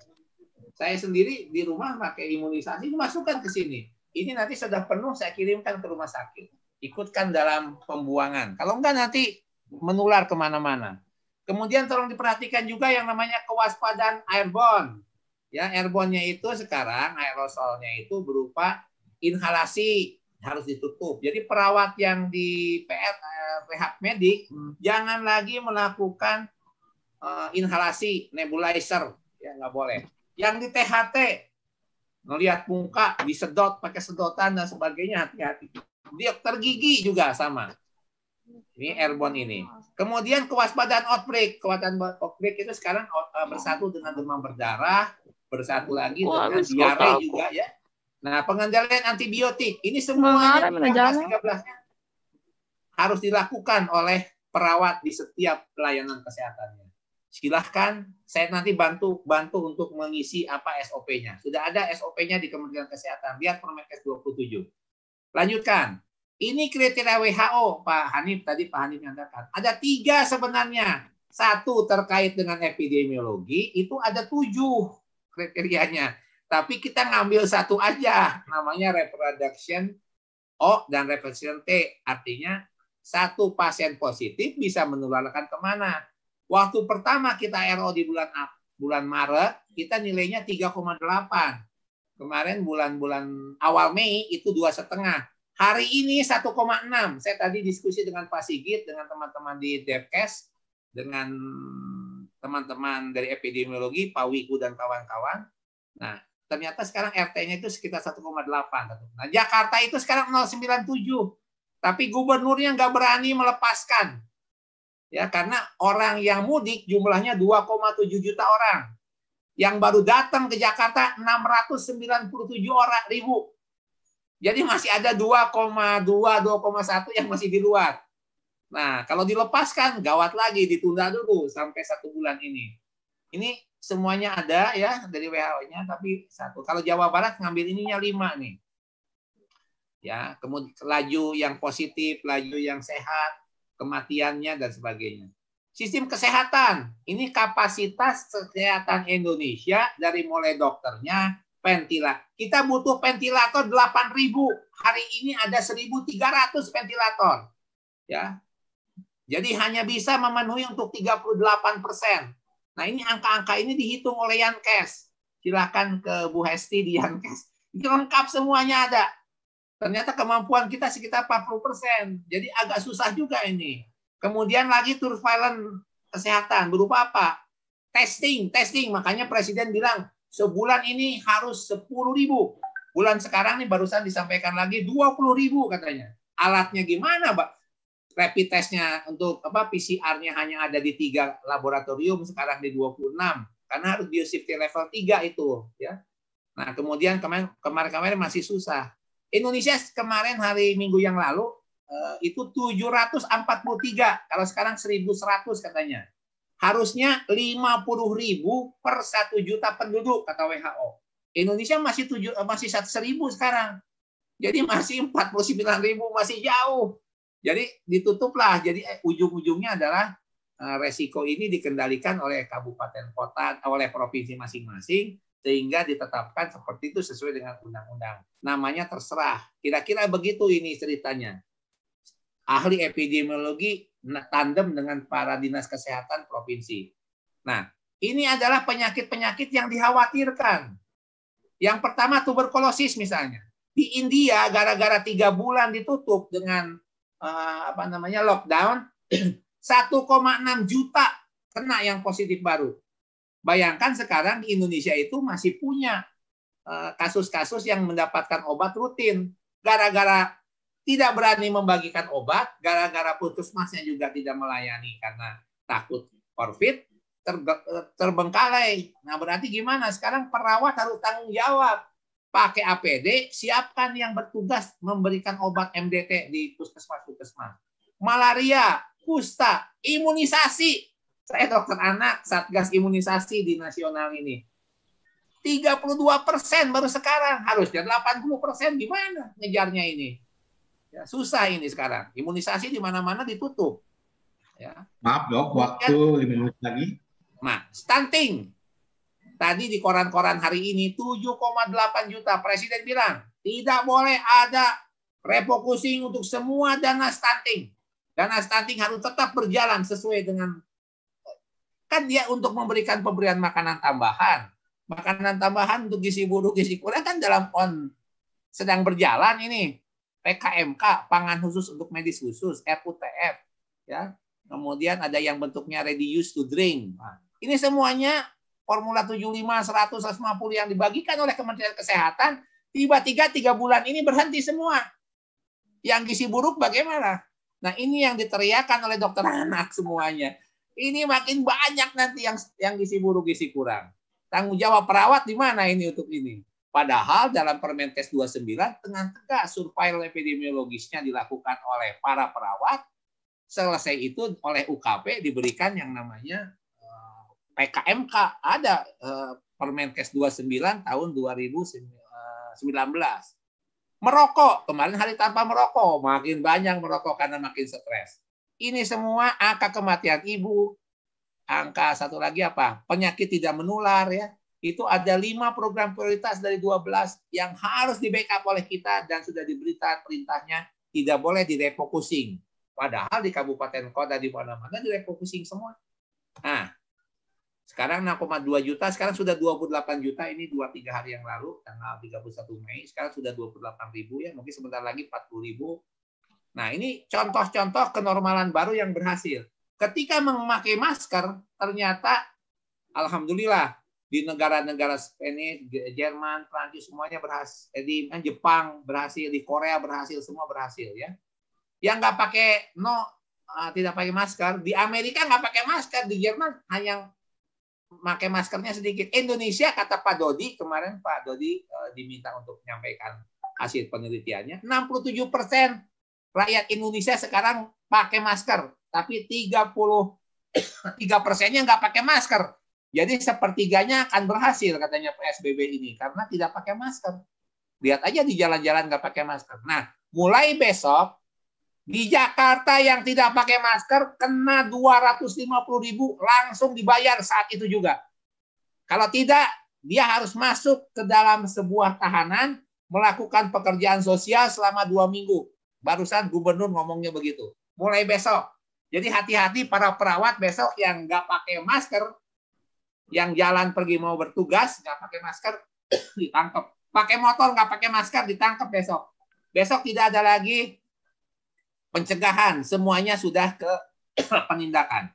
Saya sendiri di rumah pakai imunisasi, masukkan ke sini. Ini nanti sudah penuh, saya kirimkan ke rumah sakit. Ikutkan dalam pembuangan. Kalau enggak nanti menular kemana-mana. Kemudian tolong diperhatikan juga yang namanya kewaspadaan airborne. Ya, airborne-nya itu sekarang aerosolnya itu berupa inhalasi, harus ditutup. Jadi perawat yang di rehab medik jangan lagi melakukan inhalasi nebulizer, ya nggak boleh. Yang di THT, ngelihat muka, disedot pakai sedotan dan sebagainya, hati-hati. Dokter gigi juga sama. Ini airborne ini. Kemudian kewaspadaan outbreak. Kewaspadaan outbreak itu sekarang bersatu dengan demam berdarah, bersatu lagi dengan diare juga ya. Nah, pengendalian antibiotik. Ini semuanya 13-13-nya harus dilakukan oleh perawat di setiap pelayanan kesehatannya. Silahkan, saya nanti bantu untuk mengisi apa SOP-nya. Sudah ada SOP-nya di Kementerian Kesehatan. Lihat Permenkes 27. Lanjutkan. Ini kriteria WHO, Pak Hanif tadi Pak Hanif nyatakan. Ada 3 sebenarnya. 1 terkait dengan epidemiologi, itu ada 7 kriterianya. Tapi kita ngambil 1 aja, namanya reproduction O dan reproduction T. Artinya 1 pasien positif bisa menularkan kemana? Waktu pertama kita RO di bulan Maret, kita nilainya 3,8. Kemarin bulan awal Mei itu 2,5. Hari ini 1,6. Saya tadi diskusi dengan Pak Sigit, dengan teman-teman di Depkes, dengan teman-teman dari epidemiologi, Pak Wiku dan kawan-kawan. Nah, ternyata sekarang RT-nya itu sekitar 1,8. Nah, Jakarta itu sekarang 0,97. Tapi gubernurnya nggak berani melepaskan. Ya, karena orang yang mudik jumlahnya 2,7 juta orang. Yang baru datang ke Jakarta 697.000. Jadi masih ada 2,2, 2,1 yang masih di luar. Nah, kalau dilepaskan gawat lagi, ditunda dulu sampai 1 bulan ini. Ini semuanya ada ya dari WHO-nya, tapi 1. Kalau Jawa Barat ngambil ininya 5 nih. Ya, kemudian laju yang positif, laju yang sehat, kematiannya dan sebagainya. Sistem kesehatan, ini kapasitas kesehatan Indonesia dari mulai dokternya, ventilator. Kita butuh ventilator 8.000. Hari ini ada 1.300 ventilator. Ya. Jadi hanya bisa memenuhi untuk 38%. Nah, ini angka-angka ini dihitung oleh Yankes. Silakan ke Bu Hesti di Yankes. Itu lengkap semuanya ada. Ternyata kemampuan kita sekitar 40%. Jadi agak susah juga ini. Kemudian lagi surveillance kesehatan berupa apa? Testing. Makanya Presiden bilang sebulan ini harus 10.000. Bulan sekarang nih barusan disampaikan lagi 20.000 katanya. Alatnya gimana, Pak? Rapid testnya untuk PCR-nya hanya ada di 3 laboratorium, sekarang di 26. Karena harus biosafety level 3 itu. Ya. Nah, kemudian kemarin masih susah. Indonesia kemarin hari Minggu yang lalu itu 743, kalau sekarang 1.100 katanya. Harusnya 50.000 per 1 juta penduduk kata WHO. Indonesia masih 1.000 sekarang. Jadi masih 49.000, masih jauh. Jadi ditutuplah. Jadi ujung-ujungnya adalah resiko ini dikendalikan oleh kabupaten kota, oleh provinsi masing-masing, sehingga ditetapkan seperti itu sesuai dengan undang-undang. Namanya terserah. Kira-kira begitu ini ceritanya. Ahli epidemiologi tandem dengan para dinas kesehatan provinsi. Nah, ini adalah penyakit-penyakit yang dikhawatirkan. Yang pertama tuberkulosis misalnya. Di India gara-gara 3 bulan ditutup dengan lockdown, 1,6 juta kena yang positif baru. Bayangkan sekarang di Indonesia itu masih punya kasus-kasus yang mendapatkan obat rutin. Gara-gara tidak berani membagikan obat, gara-gara puskesmasnya juga tidak melayani karena takut COVID, terbengkalai. Nah, berarti gimana? Sekarang perawat harus tanggung jawab. Pakai APD, siapkan yang bertugas memberikan obat MDT di puskesmas-puskesmas. Malaria, kusta, imunisasi. Saya dokter anak, Satgas imunisasi di nasional ini. 32% baru sekarang. Harusnya 80%. Gimana ngejarnya ini? Ya, susah ini sekarang. Imunisasi di mana-mana ditutup. Ya. Maaf dok, waktu 5 menit lagi. Nah, stunting. Tadi di koran-koran hari ini 7,8 juta. Presiden bilang, tidak boleh ada refocusing untuk semua dana stunting. Dana stunting harus tetap berjalan sesuai dengan, kan dia untuk memberikan pemberian makanan tambahan. Makanan tambahan untuk gizi buruk, gizi kurang kan sedang berjalan ini. PKMK, pangan khusus untuk medis khusus, RUTF. Ya. Kemudian ada yang bentuknya ready use to drink. Nah, ini semuanya Formula 75, 100, 150 yang dibagikan oleh Kementerian Kesehatan, tiba-tiba 3 bulan ini berhenti semua. Yang gizi buruk bagaimana? Nah, ini yang diteriakan oleh dokter anak semuanya. Ini makin banyak nanti yang gizi buruk, gizi kurang. Tanggung jawab perawat di mana ini untuk ini? Padahal dalam Permenkes 29 dengan tegas surveil epidemiologisnya dilakukan oleh para perawat. Selesai itu oleh UKP diberikan yang namanya PKMK. Ada Permenkes 29 tahun 2019. Merokok, kemarin hari tanpa merokok, makin banyak merokok karena makin stres. Ini semua angka kematian ibu, angka satu lagi apa? Penyakit tidak menular ya. Itu ada 5 program prioritas dari 12 yang harus di-backup oleh kita dan sudah diberi perintahnya tidak boleh direfocusing. Padahal di kabupaten kota di mana-mana direfocusing semua. Nah, sekarang 6,2 juta, sekarang sudah 28 juta, ini 2-3 hari yang lalu, tanggal 31 Mei, sekarang sudah 28.000 ya, mungkin sebentar lagi 40.000. Nah, ini contoh-contoh kenormalan baru yang berhasil. Ketika memakai masker, ternyata alhamdulillah di negara-negara Spanyol, Jerman, Prancis semuanya berhasil, di Jepang berhasil, di Korea berhasil, semua berhasil ya. Yang nggak pakai tidak pakai masker, di Amerika nggak pakai masker, di Jerman hanya pakai maskernya sedikit. Indonesia kata Pak Dodi kemarin, Pak Dodi diminta untuk menyampaikan hasil penelitiannya, 67% rakyat Indonesia sekarang pakai masker, tapi 33%-nya nggak pakai masker. Jadi sepertiganya akan berhasil katanya PSBB ini karena tidak pakai masker. Lihat aja di jalan-jalan nggak pakai masker. Nah, mulai besok di Jakarta yang tidak pakai masker kena 250.000 langsung dibayar saat itu juga. Kalau tidak, dia harus masuk ke dalam sebuah tahanan melakukan pekerjaan sosial selama 2 minggu. Barusan gubernur ngomongnya begitu. Mulai besok. Jadi hati-hati para perawat besok yang nggak pakai masker, yang jalan pergi mau bertugas nggak pakai masker ditangkap, pakai motor nggak pakai masker ditangkap besok. Besok tidak ada lagi pencegahan, semuanya sudah ke penindakan.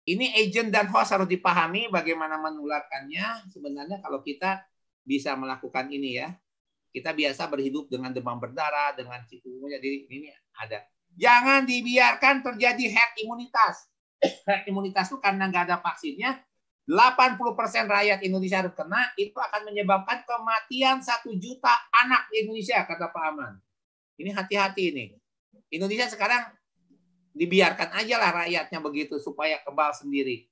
Ini agent dan host harus dipahami bagaimana menularkannya. Sebenarnya kalau kita bisa melakukan ini ya, kita biasa berhidup dengan demam berdarah, dengan cikungunya, jadi ini ada. Jangan dibiarkan terjadi herd imunitas. Herd imunitas itu karena nggak ada vaksinnya, 80% rakyat Indonesia harus kena, itu akan menyebabkan kematian 1 juta anak di Indonesia, kata Pak Aman. Ini hati-hati ini. Indonesia sekarang dibiarkan aja lah rakyatnya begitu supaya kebal sendiri.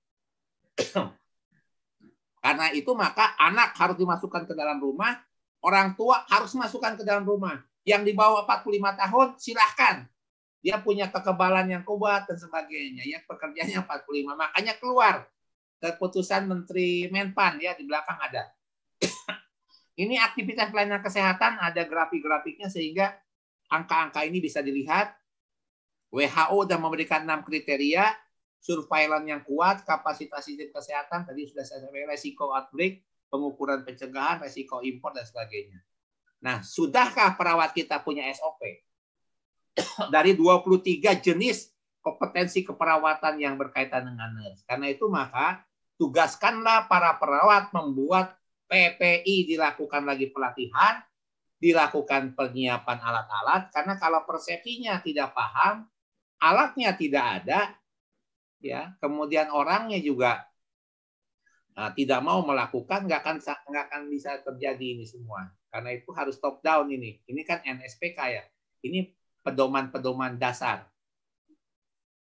Karena itu maka anak harus dimasukkan ke dalam rumah, orang tua harus masukkan ke dalam rumah. Yang di bawah 45 tahun silahkan. Dia punya kekebalan yang kuat dan sebagainya. Yang pekerjaannya 45. Makanya keluar keputusan Menteri Menpan ya, di belakang ada. Ini aktivitas pelayanan kesehatan, ada grafik-grafiknya sehingga angka-angka ini bisa dilihat. WHO sudah memberikan 6 kriteria, surveillance yang kuat, kapasitas sistem kesehatan, tadi sudah saya sampaikan, resiko outbreak, pengukuran pencegahan, resiko impor, dan sebagainya. Nah, sudahkah perawat kita punya SOP? Dari 23 jenis kompetensi keperawatan yang berkaitan dengan nurse. Karena itu maka tugaskanlah para perawat membuat PPI, dilakukan lagi pelatihan, dilakukan penyiapan alat-alat, karena kalau persepsinya tidak paham, alatnya tidak ada, ya, kemudian orangnya juga tidak mau melakukan, nggak akan bisa terjadi ini semua. Karena itu harus top down ini. Ini kan NSPK ya. Ini pedoman-pedoman dasar.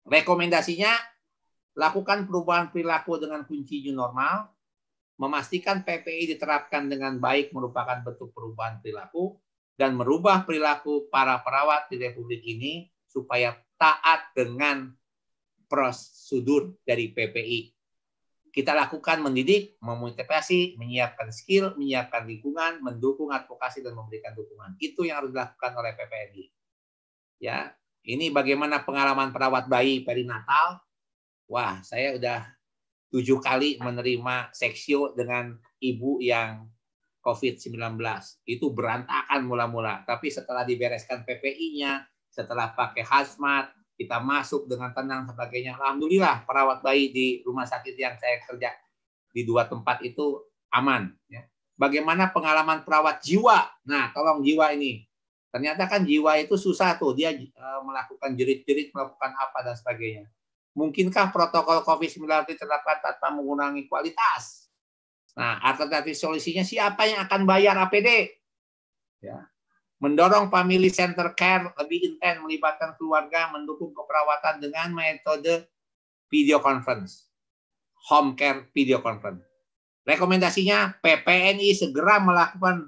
Rekomendasinya, lakukan perubahan perilaku dengan kunci new normal, memastikan PPI diterapkan dengan baik merupakan bentuk perubahan perilaku, dan merubah perilaku para perawat di Republik ini supaya taat dengan prosedur dari PPI. Kita lakukan mendidik, memotivasi, menyiapkan skill, menyiapkan lingkungan, mendukung advokasi dan memberikan dukungan. Itu yang harus dilakukan oleh PPNI. Ya, ini bagaimana pengalaman perawat bayi perinatal. Wah, saya udah 7 kali menerima seksio dengan ibu yang COVID-19. Itu berantakan mula-mula. Tapi setelah dibereskan PPI-nya, setelah pakai hazmat, kita masuk dengan tenang sebagainya. Alhamdulillah perawat bayi di rumah sakit yang saya kerja di 2 tempat itu aman. Ya. Bagaimana pengalaman perawat jiwa? Nah, tolong jiwa ini. Ternyata kan jiwa itu susah tuh. Dia melakukan jerit-jerit, melakukan apa dan sebagainya. Mungkinkah protokol COVID-19 diterapkan tanpa mengurangi kualitas? Nah, alternatif solusinya siapa yang akan bayar APD? Ya. Mendorong family center care lebih intens, melibatkan keluarga, mendukung keperawatan dengan metode video conference, home care video conference. Rekomendasinya PPNI segera melakukan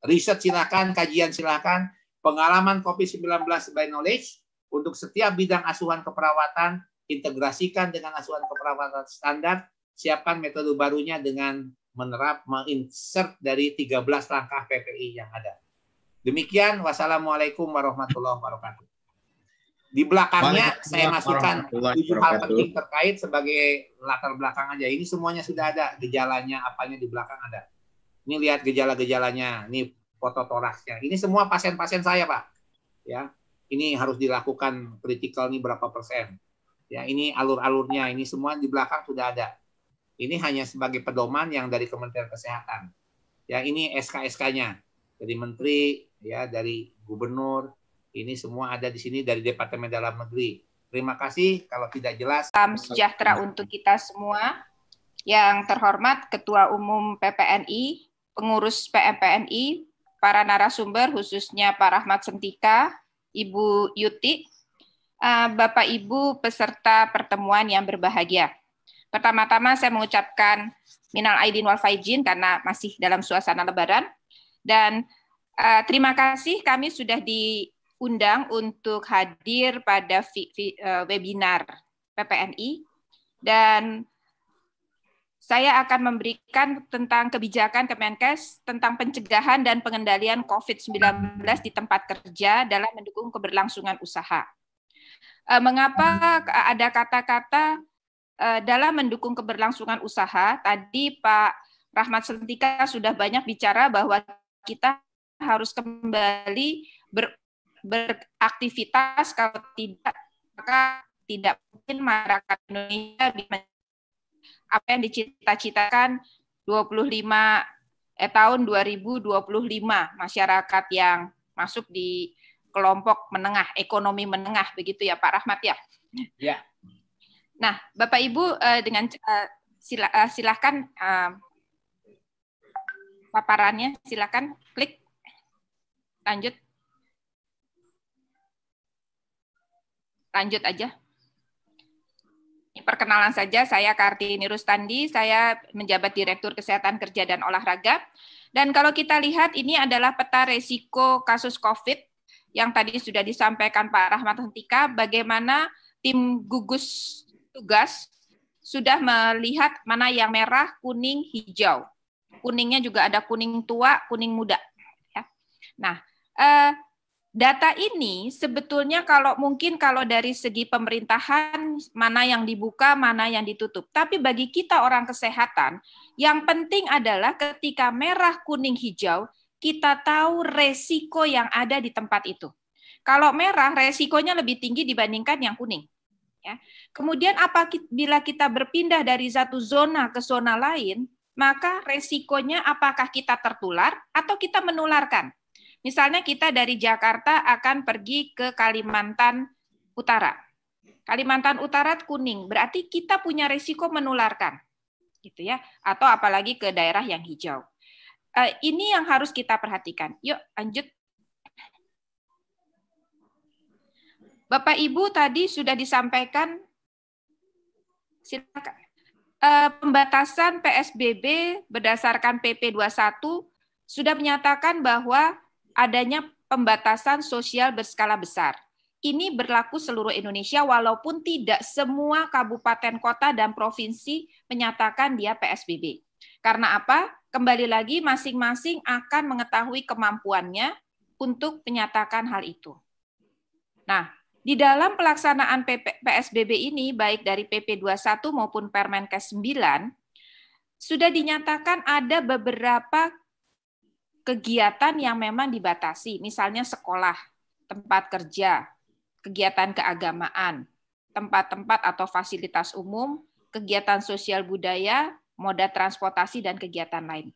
riset silakan, kajian silakan, pengalaman COVID-19 by knowledge untuk setiap bidang asuhan keperawatan, integrasikan dengan asuhan keperawatan standar, siapkan metode barunya dengan menginsert dari 13 langkah PPI yang ada. Demikian, wassalamualaikum warahmatullahi wabarakatuh. Di belakangnya saya masukkan 7 hal penting terkait sebagai latar belakang aja. Ini semuanya sudah ada, gejalanya, apanya di belakang ada. Ini lihat gejala-gejalanya, ini foto toraksnya. Ini semua pasien-pasien saya, Pak. Ya, ini harus dilakukan kritikal ini berapa persen. Ya, ini alur-alurnya, ini semua di belakang sudah ada. Ini hanya sebagai pedoman yang dari Kementerian Kesehatan. Ya, ini SK-SK-nya dari Menteri, ya, dari Gubernur. Ini semua ada di sini dari Departemen Dalam Negeri. Terima kasih. Kalau tidak jelas. Salam sejahtera untuk kita semua. Yang terhormat Ketua Umum PPNI, pengurus PMPNI, para narasumber khususnya Pak Rahmat Sentika, Ibu Yuti, Bapak Ibu peserta pertemuan yang berbahagia. Pertama-tama saya mengucapkan minal aidin wal faizin karena masih dalam suasana Lebaran, dan terima kasih kami sudah diundang untuk hadir pada webinar PPNI, dan saya akan memberikan tentang kebijakan Kemenkes tentang pencegahan dan pengendalian COVID-19 di tempat kerja dalam mendukung keberlangsungan usaha. Mengapa ada kata-kata dalam mendukung keberlangsungan usaha? Tadi Pak Rahmat Sentika sudah banyak bicara bahwa kita harus kembali beraktivitas, kalau tidak maka tidak mungkin masyarakat Indonesia bisa apa yang dicita-citakan tahun 2025, masyarakat yang masuk di kelompok menengah, ekonomi menengah, begitu ya Pak Rahmat ya? Ya. Nah, Bapak Ibu dengan silakan paparannya, silakan klik lanjut. lanjut aja. Perkenalan saja, saya Kartini Rustandi, saya menjabat Direktur Kesehatan Kerja dan Olahraga. Dan kalau kita lihat, ini adalah peta resiko kasus COVID yang tadi sudah disampaikan Pak Rahmat Sentika, bagaimana tim gugus tugas sudah melihat mana yang merah, kuning, hijau. Kuningnya juga ada kuning tua, kuning muda. Nah, data ini sebetulnya kalau dari segi pemerintahan mana yang dibuka, mana yang ditutup. Tapi bagi kita orang kesehatan, yang penting adalah ketika merah, kuning, hijau, kita tahu resiko yang ada di tempat itu. Kalau merah, resikonya lebih tinggi dibandingkan yang kuning. Ya. Kemudian bila kita berpindah dari satu zona ke zona lain, maka resikonya apakah kita tertular atau kita menularkan. Misalnya kita dari Jakarta akan pergi ke Kalimantan Utara. Kalimantan Utara kuning, berarti kita punya risiko menularkan, gitu ya. Atau apalagi ke daerah yang hijau. Ini yang harus kita perhatikan. Yuk, lanjut. Bapak Ibu tadi sudah disampaikan. Silakan. Pembatasan PSBB berdasarkan PP 21 sudah menyatakan bahwa adanya pembatasan sosial berskala besar. Ini berlaku seluruh Indonesia walaupun tidak semua kabupaten, kota, dan provinsi menyatakan dia PSBB. Karena apa? Kembali lagi masing-masing akan mengetahui kemampuannya untuk menyatakan hal itu. Nah, di dalam pelaksanaan PSBB ini, baik dari PP 21 maupun Permenkes 9, sudah dinyatakan ada beberapa kegiatan yang memang dibatasi, misalnya sekolah, tempat kerja, kegiatan keagamaan, tempat-tempat atau fasilitas umum, kegiatan sosial budaya, moda transportasi, dan kegiatan lain.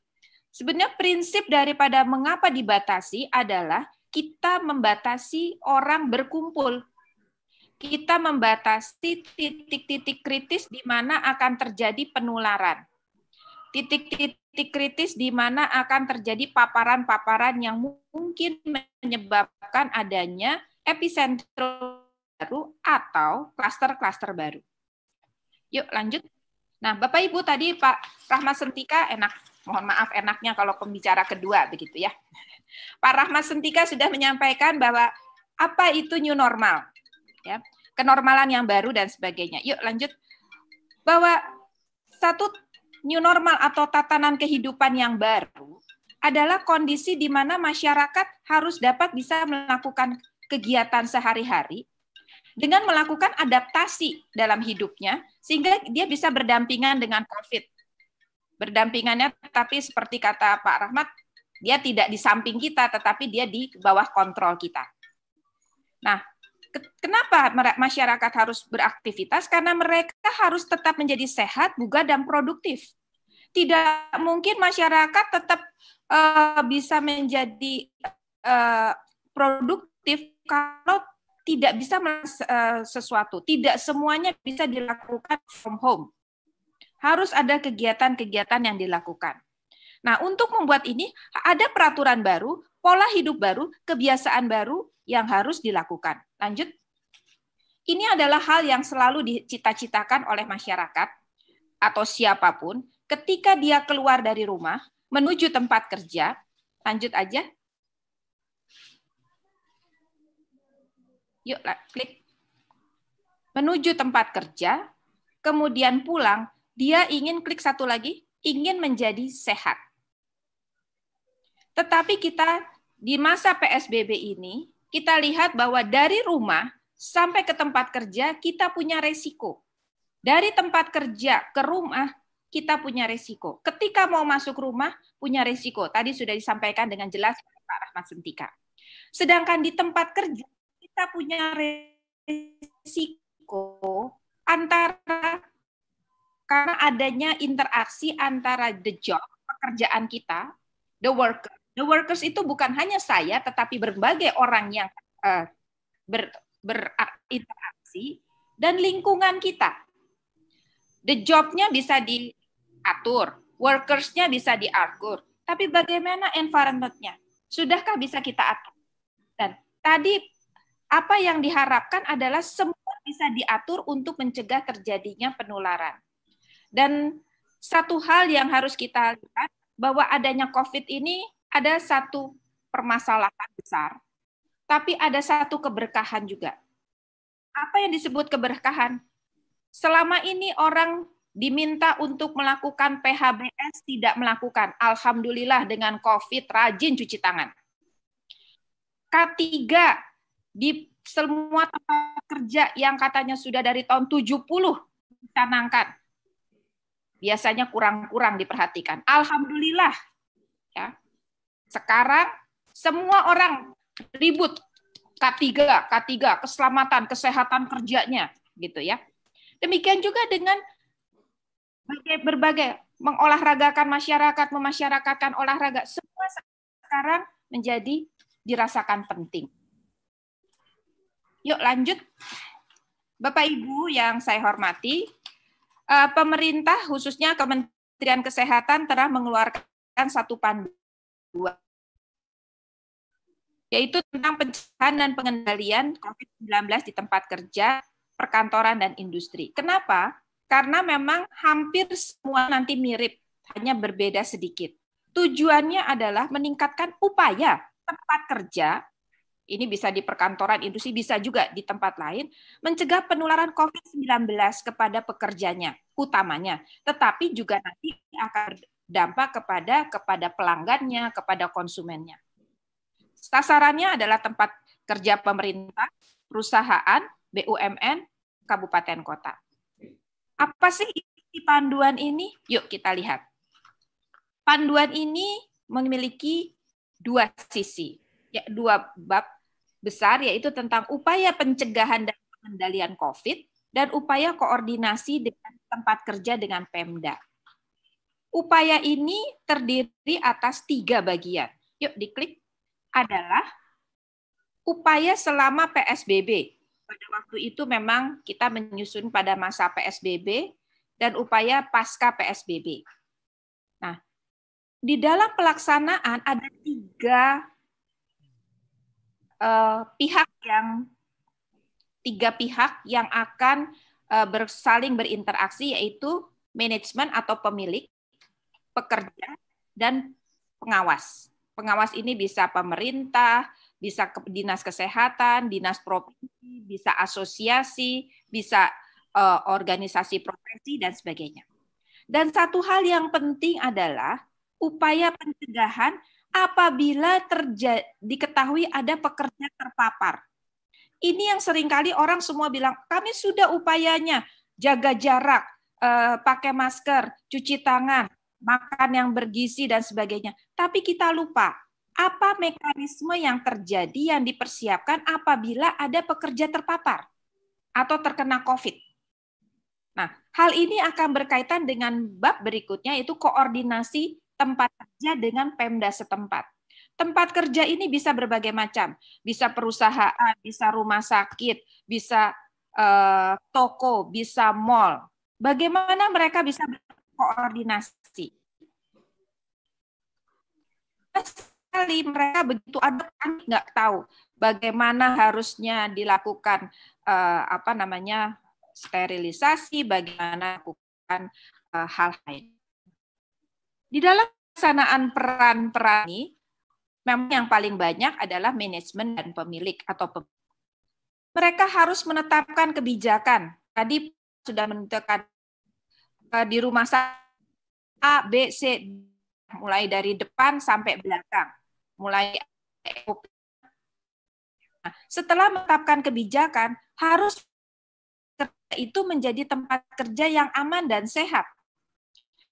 Sebenarnya prinsip daripada mengapa dibatasi adalah kita membatasi orang berkumpul. Kita membatasi titik-titik kritis di mana akan terjadi penularan. Titik-titik kritis di mana akan terjadi paparan-paparan yang mungkin menyebabkan adanya epicentrum baru atau klaster-klaster baru. Yuk lanjut. Nah, Bapak Ibu tadi Pak Rahmat Sentika mohon maaf enaknya kalau pembicara kedua begitu ya. Pak Rahmat Sentika sudah menyampaikan bahwa apa itu new normal, ya, kenormalan yang baru dan sebagainya. Yuk lanjut. Bahwa satu new normal atau tatanan kehidupan yang baru adalah kondisi di mana masyarakat harus dapat bisa melakukan kegiatan sehari-hari dengan melakukan adaptasi dalam hidupnya sehingga dia bisa berdampingan dengan COVID. Berdampingannya tapi seperti kata Pak Rahmat, dia tidak di samping kita tetapi dia di bawah kontrol kita. Nah, kenapa masyarakat harus beraktivitas? Karena mereka harus tetap menjadi sehat, bugar, dan produktif. Tidak mungkin masyarakat tetap bisa menjadi produktif kalau tidak bisa sesuatu. Tidak semuanya bisa dilakukan from home. Harus ada kegiatan-kegiatan yang dilakukan. Nah, untuk membuat ini ada peraturan baru, pola hidup baru, kebiasaan baru yang harus dilakukan. Lanjut. Ini adalah hal yang selalu dicita-citakan oleh masyarakat atau siapapun ketika dia keluar dari rumah menuju tempat kerja. Lanjut aja. Yuk, klik. Menuju tempat kerja, kemudian pulang, dia ingin klik satu lagi, ingin menjadi sehat. Tetapi kita di masa PSBB ini, kita lihat bahwa dari rumah sampai ke tempat kerja, kita punya resiko. Dari tempat kerja ke rumah, kita punya resiko. Ketika mau masuk rumah, punya resiko. Tadi sudah disampaikan dengan jelas Pak Rahmat Sentika. Sedangkan di tempat kerja, kita punya resiko antara karena adanya interaksi antara the job, pekerjaan kita, the worker. The workers itu bukan hanya saya, tetapi berbagai orang yang berinteraksi dan lingkungan kita. The job-nya bisa diatur, workers-nya bisa diatur, tapi bagaimana environment-nya? Sudahkah bisa kita atur? Dan tadi apa yang diharapkan adalah semua bisa diatur untuk mencegah terjadinya penularan. Dan satu hal yang harus kita lihat, bahwa adanya COVID ini ada satu permasalahan besar, tapi ada satu keberkahan juga. Apa yang disebut keberkahan? Selama ini orang diminta untuk melakukan PHBS, tidak melakukan. Alhamdulillah dengan COVID rajin cuci tangan. K3 di semua tempat kerja yang katanya sudah dari tahun 70 dicanangkan. Biasanya kurang-kurang diperhatikan. Alhamdulillah. Ya. Sekarang semua orang ribut K3, keselamatan, kesehatan kerjanya, gitu ya. Demikian juga dengan berbagai mengolahragakan masyarakat, memasyarakatkan olahraga, semua sekarang menjadi dirasakan penting. Yuk lanjut. Bapak Ibu yang saya hormati, pemerintah khususnya Kementerian Kesehatan telah mengeluarkan satu panduan, yaitu tentang pencegahan dan pengendalian COVID-19 di tempat kerja, perkantoran, dan industri. Kenapa? Karena memang hampir semua nanti mirip, hanya berbeda sedikit. Tujuannya adalah meningkatkan upaya tempat kerja, ini bisa di perkantoran, industri, bisa juga di tempat lain, mencegah penularan COVID-19 kepada pekerjanya, utamanya. Tetapi juga nanti akan berdampak kepada pelanggannya, kepada konsumennya. Sasarannya adalah tempat kerja pemerintah, perusahaan, BUMN, kabupaten kota. Apa sih isi panduan ini? Yuk kita lihat. Panduan ini memiliki dua sisi, ya, dua bab besar, yaitu tentang upaya pencegahan dan pengendalian COVID dan upaya koordinasi dengan tempat kerja dengan Pemda. Upaya ini terdiri atas 3 bagian. Yuk diklik. Adalah upaya selama PSBB. Pada waktu itu memang kita menyusun pada masa PSBB dan upaya pasca PSBB. Nah, di dalam pelaksanaan ada 3 pihak yang akan saling berinteraksi, yaitu manajemen atau pemilik, pekerja, dan pengawas. Pengawas ini bisa pemerintah, bisa dinas kesehatan, dinas provinsi, bisa asosiasi, bisa organisasi profesi, dan sebagainya. Dan satu hal yang penting adalah upaya pencegahan apabila diketahui ada pekerja terpapar. Ini yang seringkali orang semua bilang, kami sudah upayanya, jaga jarak, pakai masker, cuci tangan, makan yang bergizi, dan sebagainya. Tapi kita lupa, apa mekanisme yang terjadi yang dipersiapkan apabila ada pekerja terpapar atau terkena COVID. Nah, hal ini akan berkaitan dengan bab berikutnya, yaitu koordinasi tempat kerja dengan Pemda setempat. Tempat kerja ini bisa berbagai macam, bisa perusahaan, bisa rumah sakit, bisa toko, bisa mall. Bagaimana mereka bisa berkoordinasi? Sekali mereka begitu ada, kami nggak tahu bagaimana harusnya dilakukan sterilisasi, bagaimana lakukan hal lain. Di dalam pelaksanaan peran-peran ini, memang yang paling banyak adalah manajemen dan pemilik atau mereka harus menetapkan kebijakan. Tadi sudah menentukan di rumah sakit A, B, C, mulai dari depan sampai belakang, mulai setelah menetapkan kebijakan harus itu menjadi tempat kerja yang aman dan sehat.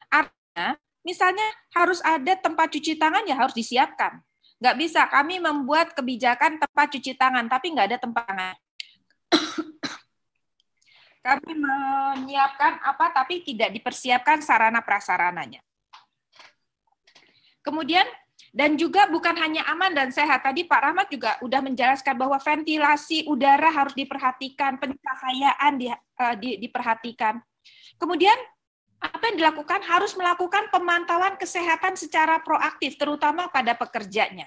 Artinya, misalnya harus ada tempat cuci tangan, ya harus disiapkan. Nggak bisa kami membuat kebijakan tempat cuci tangan, tapi nggak ada tempat tangan. Kami menyiapkan tapi tidak dipersiapkan sarana prasarananya. Kemudian, dan juga bukan hanya aman dan sehat. Tadi Pak Rahmat juga sudah menjelaskan bahwa ventilasi udara harus diperhatikan, pencahayaan diperhatikan. Kemudian, apa yang dilakukan? Harus melakukan pemantauan kesehatan secara proaktif, terutama pada pekerjanya.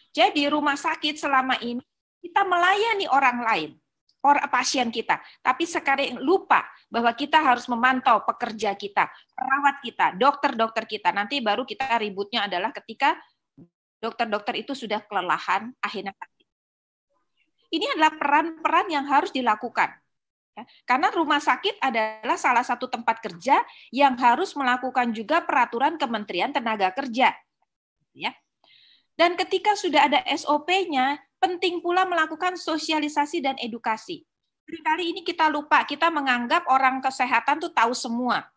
Jadi rumah sakit selama ini kita melayani orang lain. pasien kita, tapi sekarang lupa bahwa kita harus memantau pekerja kita, perawat kita, dokter-dokter kita. Nanti baru kita ributnya adalah ketika dokter-dokter itu sudah kelelahan, akhirnya sakit. Ini adalah peran-peran yang harus dilakukan. Karena rumah sakit adalah salah satu tempat kerja yang harus melakukan juga peraturan Kementerian Tenaga Kerja. Ya. Dan ketika sudah ada SOP-nya, penting pula melakukan sosialisasi dan edukasi. Kali ini kita lupa, kita menganggap orang kesehatan tuh tahu semua.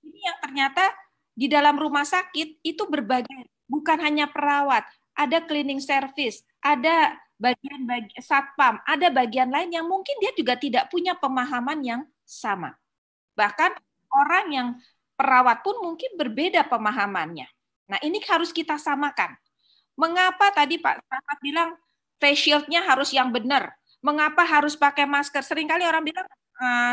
Ini yang ternyata di dalam rumah sakit itu berbagai, bukan hanya perawat, ada cleaning service, ada bagian satpam, ada bagian lain yang mungkin dia juga tidak punya pemahaman yang sama. Bahkan orang yang perawat pun mungkin berbeda pemahamannya. Nah, ini harus kita samakan. Mengapa tadi Pak Rahmat bilang face shield-nya harus yang benar? Mengapa harus pakai masker? Seringkali orang bilang,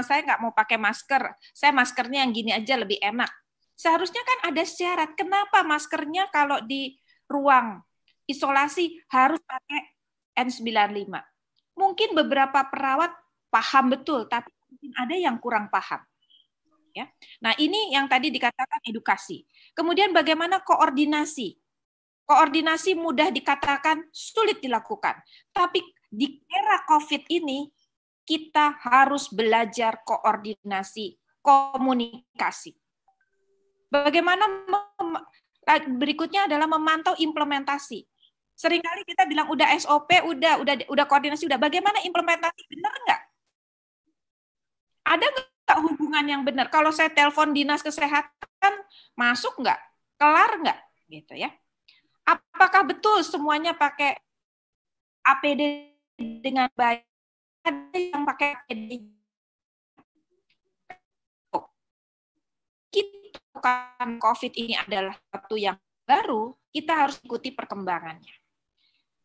saya nggak mau pakai masker, saya maskernya yang gini aja lebih enak. Seharusnya kan ada syarat. Kenapa maskernya kalau di ruang isolasi harus pakai N95? Mungkin beberapa perawat paham betul, tapi mungkin ada yang kurang paham. Ya. Nah, ini yang tadi dikatakan edukasi. Kemudian bagaimana koordinasi? Koordinasi mudah dikatakan sulit dilakukan. Tapi di era COVID ini, kita harus belajar koordinasi, komunikasi. Bagaimana berikutnya adalah memantau implementasi. Seringkali kita bilang udah SOP, udah koordinasi, udah. Bagaimana implementasi? Benar nggak? Ada nggak hubungan yang benar? Kalau saya telepon dinas kesehatan, masuk nggak? Kelar nggak? Gitu ya. Apakah betul semuanya pakai APD dengan baik? Ada yang pakai APD. Kita COVID ini adalah satu yang baru, kita harus ikuti perkembangannya.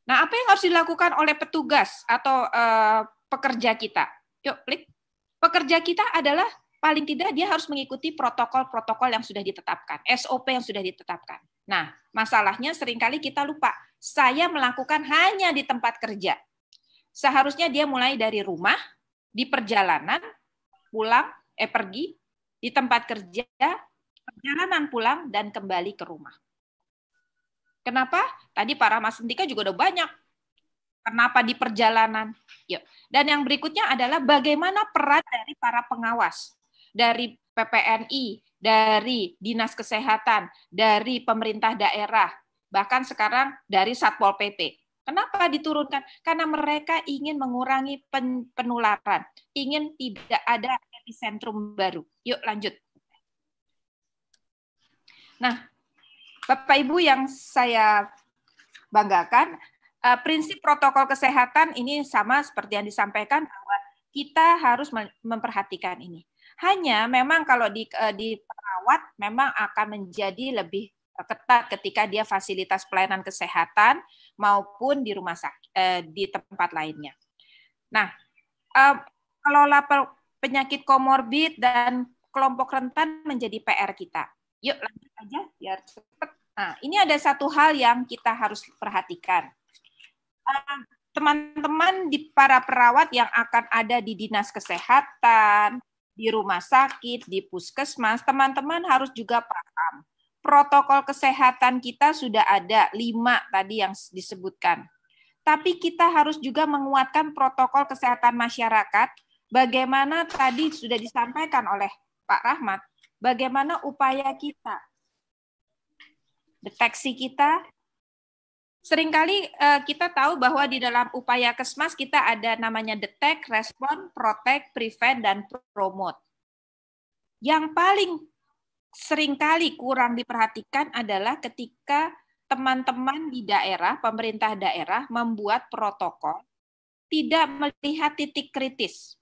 Nah, apa yang harus dilakukan oleh petugas atau pekerja kita? Yuk, klik. Pekerja kita adalah paling tidak dia harus mengikuti protokol-protokol yang sudah ditetapkan, SOP yang sudah ditetapkan. Nah, masalahnya seringkali kita lupa. Saya melakukan hanya di tempat kerja. Seharusnya dia mulai dari rumah, di perjalanan, pulang, pergi, di tempat kerja, perjalanan pulang, dan kembali ke rumah. Kenapa? Tadi Pak Rahmat Sentika juga udah banyak. Kenapa di perjalanan? Yuk. Dan yang berikutnya adalah bagaimana peran dari para pengawas, dari PPNI, dari Dinas Kesehatan, dari pemerintah daerah, bahkan sekarang dari Satpol PP. Kenapa diturunkan? Karena mereka ingin mengurangi penularan, ingin tidak ada epicentrum baru. Yuk lanjut. Nah, Bapak Ibu yang saya banggakan, prinsip protokol kesehatan ini sama seperti yang disampaikan bahwa kita harus memperhatikan ini. Hanya memang kalau di perawat memang akan menjadi lebih ketat ketika dia fasilitas pelayanan kesehatan maupun di rumah sakit di tempat lainnya. Nah, kelola penyakit komorbid dan kelompok rentan menjadi PR kita. Yuk lanjut aja biar cepat. Nah, ini ada satu hal yang kita harus perhatikan. Teman-teman para perawat yang akan ada di dinas kesehatan, di rumah sakit, di puskesmas, teman-teman harus juga paham. Protokol kesehatan kita sudah ada 5 tadi yang disebutkan. Tapi kita harus juga menguatkan protokol kesehatan masyarakat. Bagaimana tadi sudah disampaikan oleh Pak Rahmat, bagaimana upaya kita, deteksi kita. Seringkali kita tahu bahwa di dalam upaya Kesmas kita ada namanya detect, respond, protect, prevent, dan promote. Yang paling seringkali kurang diperhatikan adalah ketika teman-teman di daerah, pemerintah daerah membuat protokol, tidak melihat titik kritis.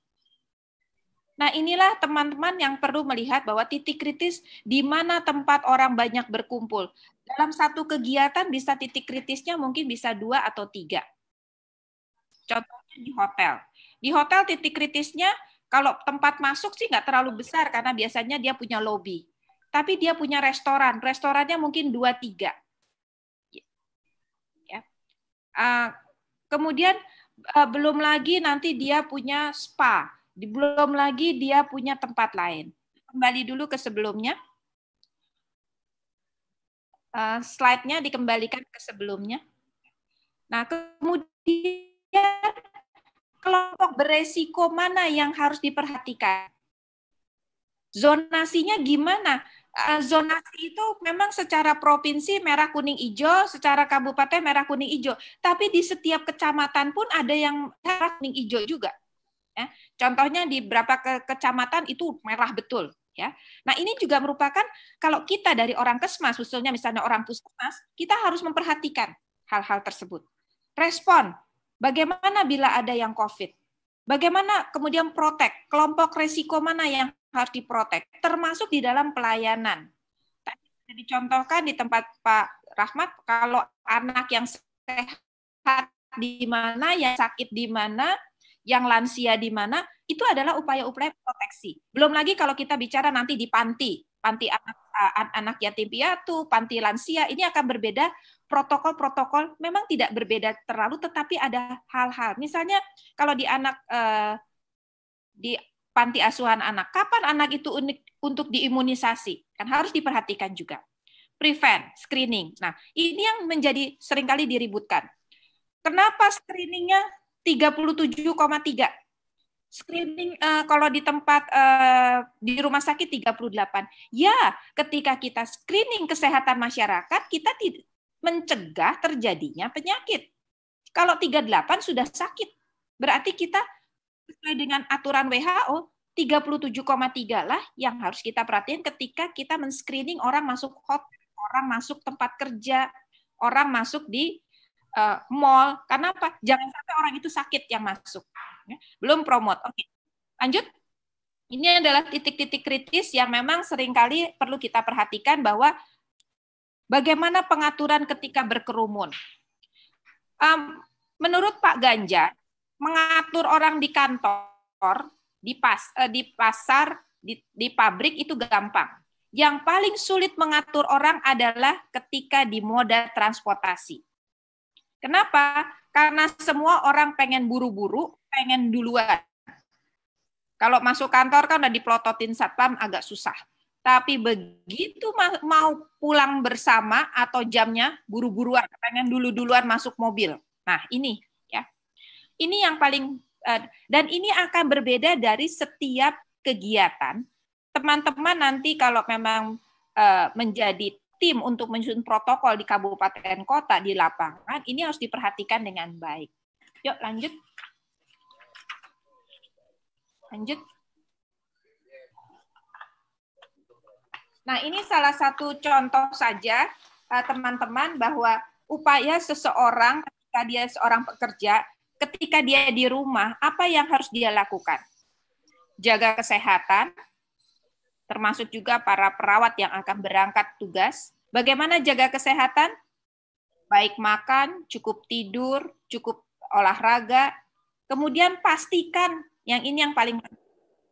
Nah, inilah teman-teman yang perlu melihat bahwa titik kritis di mana tempat orang banyak berkumpul. Dalam satu kegiatan bisa titik kritisnya mungkin bisa 2 atau 3. Contohnya di hotel. Di hotel titik kritisnya kalau tempat masuk sih nggak terlalu besar karena biasanya dia punya lobby. Tapi dia punya restoran. Restorannya mungkin 2-3. Ya. Kemudian belum lagi nanti dia punya spa, belum lagi dia punya tempat lain. Kembali dulu ke sebelumnya. Slide-nya dikembalikan ke sebelumnya. Nah, kemudian kelompok beresiko mana yang harus diperhatikan? Zonasinya gimana? Zonasi itu memang secara provinsi merah kuning hijau, secara kabupaten merah kuning hijau. Tapi di setiap kecamatan pun ada yang merah kuning hijau juga. Ya. Contohnya di beberapa kecamatan itu merah betul. Ya. Nah ini juga merupakan kalau kita dari orang Kesmas, khususnya misalnya orang Puskesmas, kita harus memperhatikan hal-hal tersebut. Respon, bagaimana bila ada yang COVID? Bagaimana kemudian protek? Kelompok resiko mana yang harus diprotek? Termasuk di dalam pelayanan. Tadi sudah dicontohkan di tempat Pak Rahmat, kalau anak yang sehat di mana, yang sakit di mana, yang lansia di mana, itu adalah upaya-upaya proteksi. Belum lagi kalau kita bicara nanti di panti anak yatim piatu, panti lansia, ini akan berbeda. Protokol-protokol memang tidak berbeda terlalu, tetapi ada hal-hal. Misalnya kalau di di panti asuhan anak, kapan anak itu untuk diimunisasi? Kan harus diperhatikan juga. Prevent, screening. Nah, ini yang menjadi seringkali diributkan. Kenapa screeningnya 37,3? Screening kalau di tempat di rumah sakit 38. Ya, ketika kita screening kesehatan masyarakat, kita tidak mencegah terjadinya penyakit. Kalau 38 sudah sakit, berarti kita sesuai dengan aturan WHO 37,3 lah yang harus kita perhatiin ketika kita men-screening orang masuk hotel, orang masuk tempat kerja, orang masuk di mall. Karena apa? Jangan sampai orang itu sakit yang masuk. Belum promote. Oke. Lanjut. Ini adalah titik-titik kritis yang memang seringkali perlu kita perhatikan bahwa bagaimana pengaturan ketika berkerumun. Menurut Pak Ganjar, mengatur orang di kantor, di pasar, di pabrik itu gampang. Yang paling sulit mengatur orang adalah ketika di moda transportasi. Kenapa? Karena semua orang pengen buru-buru, pengen duluan. Kalau masuk kantor kan udah dipelototin satpam, agak susah. Tapi begitu mau pulang bersama atau jamnya buru-buruan, pengen dulu-duluan masuk mobil. Nah ini ya, ini yang paling dan ini akan berbeda dari setiap kegiatan. Teman-teman nanti kalau memang menjadi tim untuk menyusun protokol di kabupaten kota di lapangan, ini harus diperhatikan dengan baik. Yuk lanjut. Lanjut. Nah, ini salah satu contoh saja, teman-teman, bahwa upaya seseorang ketika dia seorang pekerja, ketika dia di rumah, apa yang harus dia lakukan? Jaga kesehatan, termasuk juga para perawat yang akan berangkat tugas. Bagaimana jaga kesehatan? Baik makan, cukup tidur, cukup olahraga. Kemudian pastikan, yang ini yang paling penting,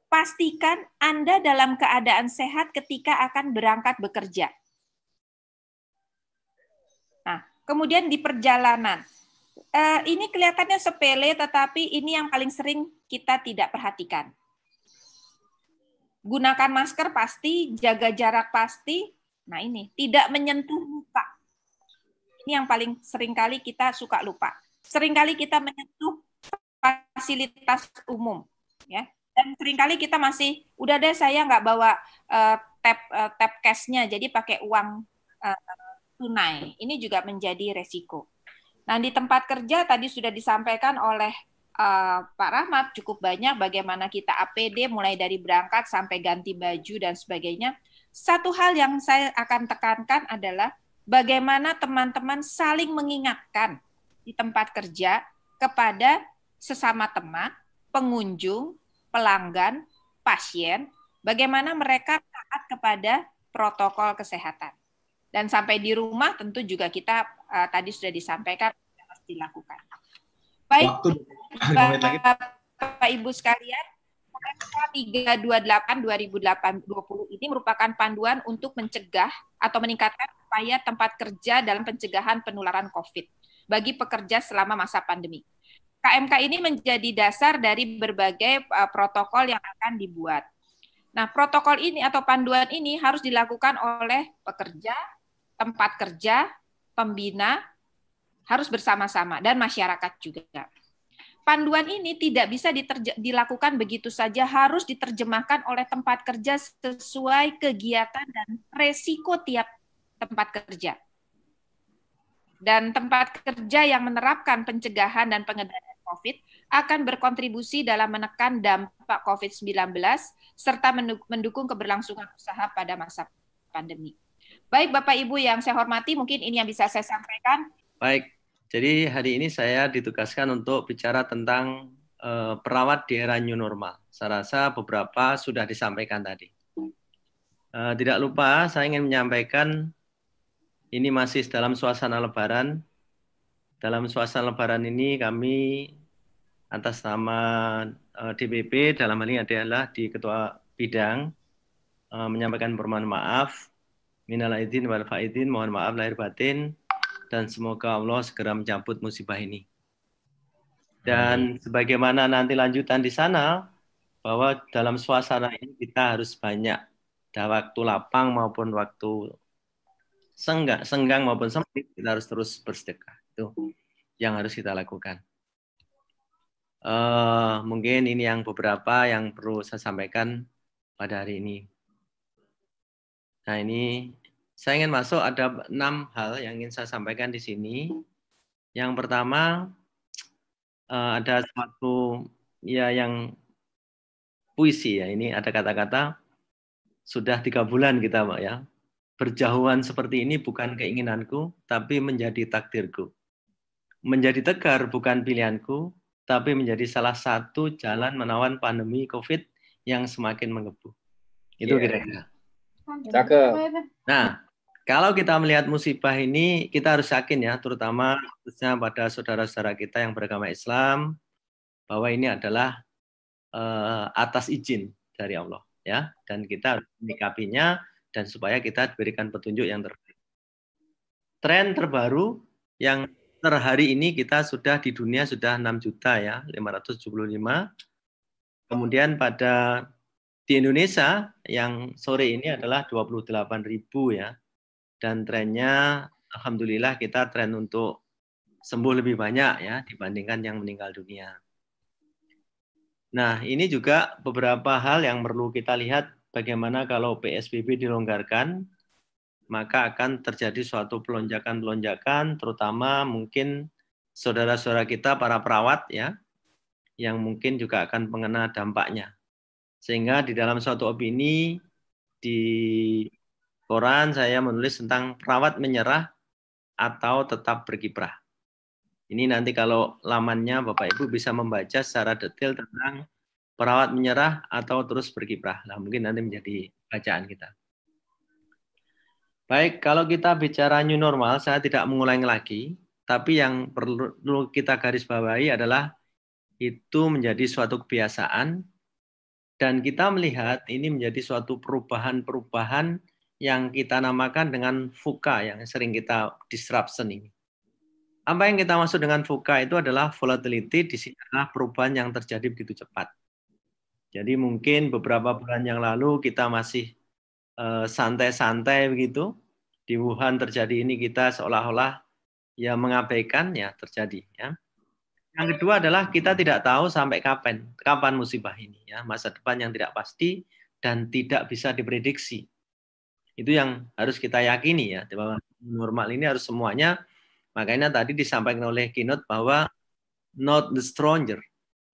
pastikan Anda dalam keadaan sehat ketika akan berangkat bekerja. Nah, kemudian di perjalanan. Ini kelihatannya sepele, tetapi ini yang paling sering kita tidak perhatikan. Gunakan masker pasti, jaga jarak pasti. Nah ini, tidak menyentuh muka. Ini yang paling seringkali kita suka lupa. Seringkali kita menyentuh fasilitas umum. Ya. Dan seringkali kita masih, udah deh saya nggak bawa tap cash-nya, jadi pakai uang tunai. Ini juga menjadi resiko. Nah di tempat kerja tadi sudah disampaikan oleh Pak Rahmat cukup banyak bagaimana kita APD mulai dari berangkat sampai ganti baju dan sebagainya. Satu hal yang saya akan tekankan adalah bagaimana teman-teman saling mengingatkan di tempat kerja kepada sesama teman, pengunjung, pelanggan, pasien, bagaimana mereka taat kepada protokol kesehatan. Dan sampai di rumah tentu juga kita tadi sudah disampaikan harus dilakukan. Baik, Bapak Ibu sekalian, 328/2020 ini merupakan panduan untuk mencegah atau meningkatkan upaya tempat kerja dalam pencegahan penularan COVID bagi pekerja selama masa pandemi. KMK ini menjadi dasar dari berbagai protokol yang akan dibuat. Nah, protokol ini atau panduan ini harus dilakukan oleh pekerja, tempat kerja, pembina, harus bersama-sama, dan masyarakat juga. Panduan ini tidak bisa dilakukan begitu saja, harus diterjemahkan oleh tempat kerja sesuai kegiatan dan resiko tiap tempat kerja. Dan tempat kerja yang menerapkan pencegahan dan pengendalian COVID akan berkontribusi dalam menekan dampak COVID-19 serta mendukung keberlangsungan usaha pada masa pandemi. Baik Bapak Ibu yang saya hormati, mungkin ini yang bisa saya sampaikan. Baik, jadi hari ini saya ditugaskan untuk bicara tentang perawat di era new normal. Saya rasa beberapa sudah disampaikan tadi. Tidak lupa saya ingin menyampaikan ini masih dalam suasana Lebaran. Dalam suasana Lebaran ini kami atas nama DPP, dalam hal ini adalah di Ketua Bidang, menyampaikan permohonan maaf. Minal aidin wal faidin, mohon maaf lahir batin, dan semoga Allah segera mencabut musibah ini. Dan sebagaimana nanti lanjutan di sana, bahwa dalam suasana ini kita harus banyak, ada waktu lapang maupun waktu senggang maupun sempit, kita harus terus bersedekah. Itu yang harus kita lakukan. Mungkin ini yang beberapa yang perlu saya sampaikan pada hari ini. Nah, ini saya ingin masuk, ada 6 hal yang ingin saya sampaikan di sini. Yang pertama, ada suatu ya yang puisi ya, ini ada kata-kata, sudah 3 bulan kita Pak ya, berjauhan seperti ini bukan keinginanku, tapi menjadi takdirku. Menjadi tegar bukan pilihanku, tapi menjadi salah satu jalan menawan pandemi COVID yang semakin menggebu. Itu kira-kira. Nah, kalau kita melihat musibah ini, kita harus yakin ya, terutama khususnya pada saudara-saudara kita yang beragama Islam, bahwa ini adalah atas izin dari Allah, ya, dan kita harus menyikapinya, dan supaya kita diberikan petunjuk yang terbaik. Tren terbaru yang hari ini kita sudah di dunia sudah 6 juta ya, 575. Kemudian pada di Indonesia yang sore ini adalah 28.000 ya. Dan trennya alhamdulillah kita tren untuk sembuh lebih banyak ya dibandingkan yang meninggal dunia. Nah, ini juga beberapa hal yang perlu kita lihat. Bagaimana kalau PSBB dilonggarkan, maka akan terjadi suatu pelonjakan-pelonjakan, terutama mungkin saudara-saudara kita, para perawat, ya, yang mungkin juga akan mengena dampaknya. Sehingga di dalam suatu opini, di koran saya menulis tentang perawat menyerah atau tetap berkiprah. Ini nanti kalau lamannya Bapak Ibu bisa membaca secara detail tentang perawat menyerah atau terus berkiprah. Nah, mungkin nanti menjadi bacaan kita. Baik, kalau kita bicara new normal, saya tidak mengulangi lagi, tapi yang perlu kita garis bawahi adalah itu menjadi suatu kebiasaan, dan kita melihat ini menjadi suatu perubahan-perubahan yang kita namakan dengan VUCA, yang sering kita disruption ini. Apa yang kita maksud dengan VUCA itu adalah volatility, di sini adalah perubahan yang terjadi begitu cepat. Jadi mungkin beberapa bulan yang lalu kita masih santai-santai begitu. Di Wuhan terjadi ini kita seolah-olah ya mengabaikan ya terjadi ya. Yang kedua adalah kita tidak tahu sampai kapan musibah ini ya, masa depan yang tidak pasti dan tidak bisa diprediksi. Itu yang harus kita yakini ya, bahwa normal ini harus semuanya. Makanya tadi disampaikan oleh keynote bahwa not the stronger,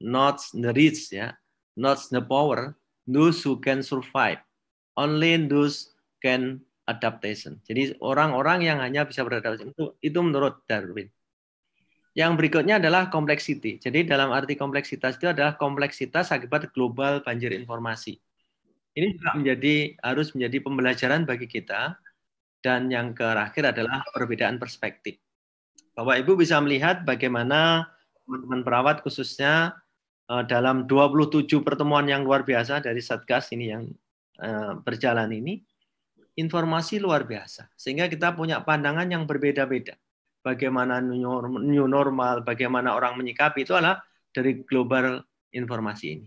not the rich ya, not the power, those who can survive. Only those can adaptation. Jadi orang-orang yang hanya bisa beradaptasi itu menurut Darwin. Yang berikutnya adalah complexity. Jadi dalam arti kompleksitas itu adalah kompleksitas akibat global banjir informasi. Ini juga harus menjadi pembelajaran bagi kita. Dan yang terakhir adalah perbedaan perspektif. Bapak Ibu bisa melihat bagaimana teman-teman perawat khususnya dalam 27 pertemuan yang luar biasa dari Satgas ini yang berjalan ini, informasi luar biasa. Sehingga kita punya pandangan yang berbeda-beda. bagaimana new normal, bagaimana orang menyikapi, itu adalah dari global informasi ini.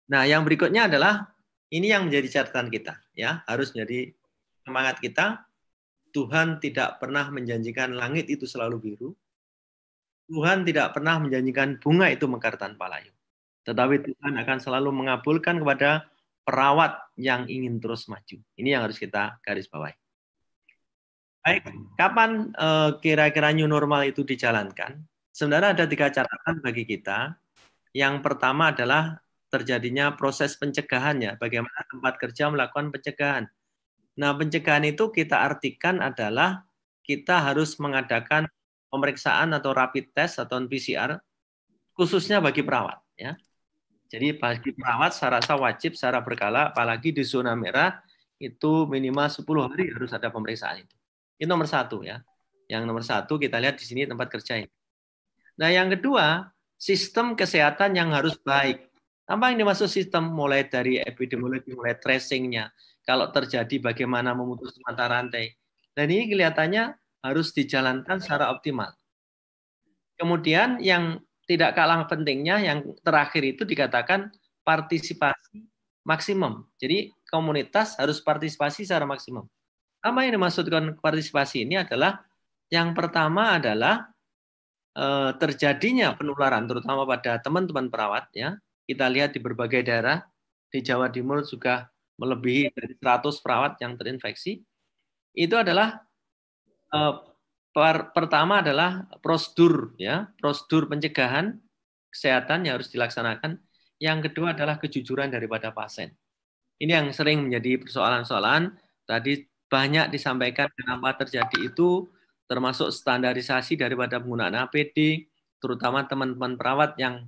Nah, yang berikutnya adalah ini yang menjadi catatan kita, ya, harus menjadi semangat kita. Tuhan tidak pernah menjanjikan langit itu selalu biru. Tuhan tidak pernah menjanjikan bunga itu mekar tanpa layu. Tetapi Tuhan akan selalu mengabulkan kepada perawat yang ingin terus maju. Ini yang harus kita garis bawahi. Baik, kapan kira-kira new normal itu dijalankan? Sebenarnya ada 3 catatan bagi kita. Yang pertama adalah terjadinya proses pencegahannya. Bagaimana tempat kerja melakukan pencegahan. Nah, pencegahan itu kita artikan adalah kita harus mengadakan pemeriksaan atau rapid test atau PCR khususnya bagi perawat. Ya. Jadi bagi perawat saya rasa wajib secara berkala, apalagi di zona merah itu minimal 10 hari harus ada pemeriksaan itu. Ini nomor 1 ya. Yang nomor 1 kita lihat di sini tempat kerja ini. Nah, yang kedua, sistem kesehatan yang harus baik. Apa yang dimaksud sistem? Mulai dari epidemiologi, mulai tracing-nya. Kalau terjadi bagaimana memutus mata rantai. Dan ini kelihatannya harus dijalankan secara optimal. Kemudian yang tidak kalah pentingnya, yang terakhir itu dikatakan partisipasi maksimum. Jadi komunitas harus partisipasi secara maksimum. Apa yang dimaksudkan partisipasi ini adalah yang pertama adalah terjadinya penularan terutama pada teman-teman perawat ya. Kita lihat di berbagai daerah di Jawa Timur juga melebihi dari 100 perawat yang terinfeksi. Itu adalah pertama adalah prosedur ya, prosedur pencegahan kesehatan yang harus dilaksanakan. Yang kedua adalah kejujuran daripada pasien. Ini yang sering menjadi persoalan-persoalan. Tadi banyak disampaikan kenapa terjadi itu, termasuk standarisasi daripada penggunaan APD, terutama teman-teman perawat yang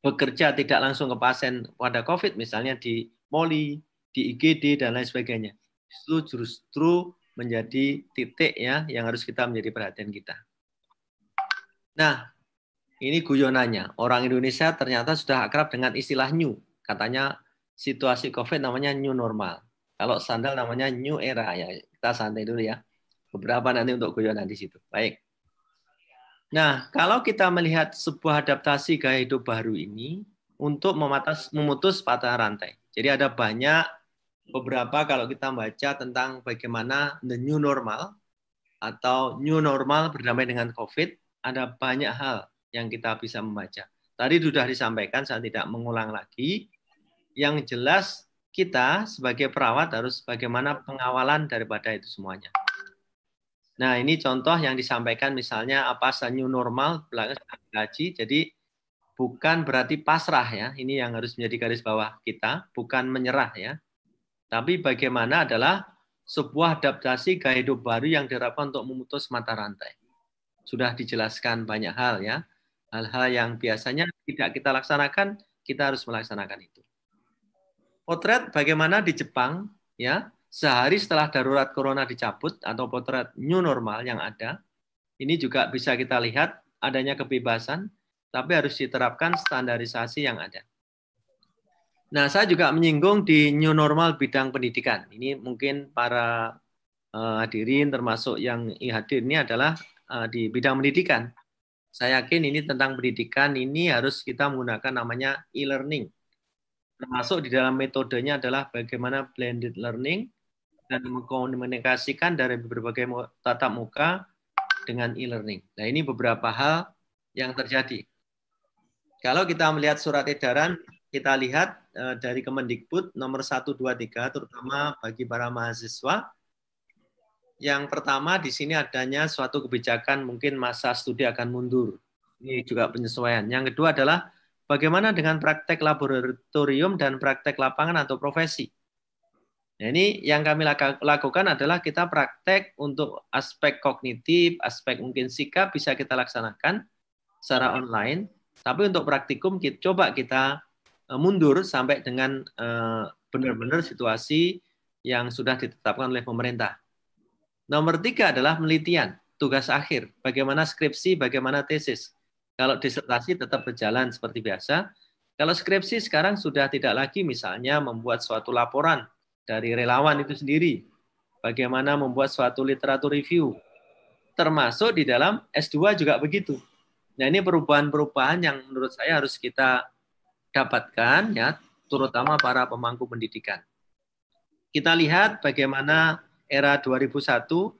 bekerja tidak langsung ke pasien pada COVID, misalnya di MOLI, di IGD, dan lain sebagainya. Itu justru menjadi titik ya yang harus kita menjadi perhatian kita. Nah, ini guyonannya. Orang Indonesia ternyata sudah akrab dengan istilah new. Katanya situasi COVID namanya new normal. Kalau sandal namanya new era ya. Kita santai dulu ya. Beberapa nanti untuk guyonan di situ. Baik. Nah, kalau kita melihat sebuah adaptasi gaya hidup baru ini untuk memutus patah rantai. Jadi ada banyak beberapa kalau kita baca tentang bagaimana the new normal atau new normal berdamai dengan COVID, ada banyak hal yang kita bisa membaca. Tadi sudah disampaikan, saya tidak mengulang lagi. Yang jelas kita sebagai perawat harus bagaimana pengawalan daripada itu semuanya. Nah, ini contoh yang disampaikan misalnya apa new normal gaji. Jadi bukan berarti pasrah ya. Ini yang harus menjadi garis bawah kita, bukan menyerah ya. Tapi bagaimana adalah sebuah adaptasi gaya hidup baru yang diharapkan untuk memutus mata rantai. Sudah dijelaskan banyak hal ya. Hal-hal yang biasanya tidak kita laksanakan, kita harus melaksanakan itu. Potret bagaimana di Jepang ya, sehari setelah darurat corona dicabut atau potret new normal yang ada, ini juga bisa kita lihat adanya kebebasan, tapi harus diterapkan standarisasi yang ada. Nah, saya juga menyinggung di new normal bidang pendidikan. Ini mungkin para hadirin termasuk yang hadir ini adalah di bidang pendidikan. Saya yakin ini tentang pendidikan, ini harus kita menggunakan namanya e-learning. Termasuk di dalam metodenya adalah bagaimana blended learning dan mengkomunikasikan dari berbagai tatap muka dengan e-learning. Nah, ini beberapa hal yang terjadi. Kalau kita melihat surat edaran, kita lihat dari Kemendikbud nomor 123, terutama bagi para mahasiswa. Yang pertama di sini adanya suatu kebijakan mungkin masa studi akan mundur. Ini juga penyesuaian. Yang kedua adalah bagaimana dengan praktek laboratorium dan praktek lapangan atau profesi. Nah, ini yang kami lakukan adalah kita praktek untuk aspek kognitif, aspek mungkin sikap bisa kita laksanakan secara online. Tapi untuk praktikum coba kita mundur sampai dengan benar-benar situasi yang sudah ditetapkan oleh pemerintah. Nomor 3 adalah penelitian, tugas akhir. Bagaimana skripsi, bagaimana tesis. Kalau disertasi tetap berjalan seperti biasa. Kalau skripsi sekarang sudah tidak lagi misalnya membuat suatu laporan dari relawan itu sendiri. Bagaimana membuat suatu literatur review. termasuk di dalam S2 juga begitu. Nah, ini perubahan-perubahan yang menurut saya harus kita dapatkan, ya, terutama para pemangku pendidikan. Kita lihat bagaimana era 2001,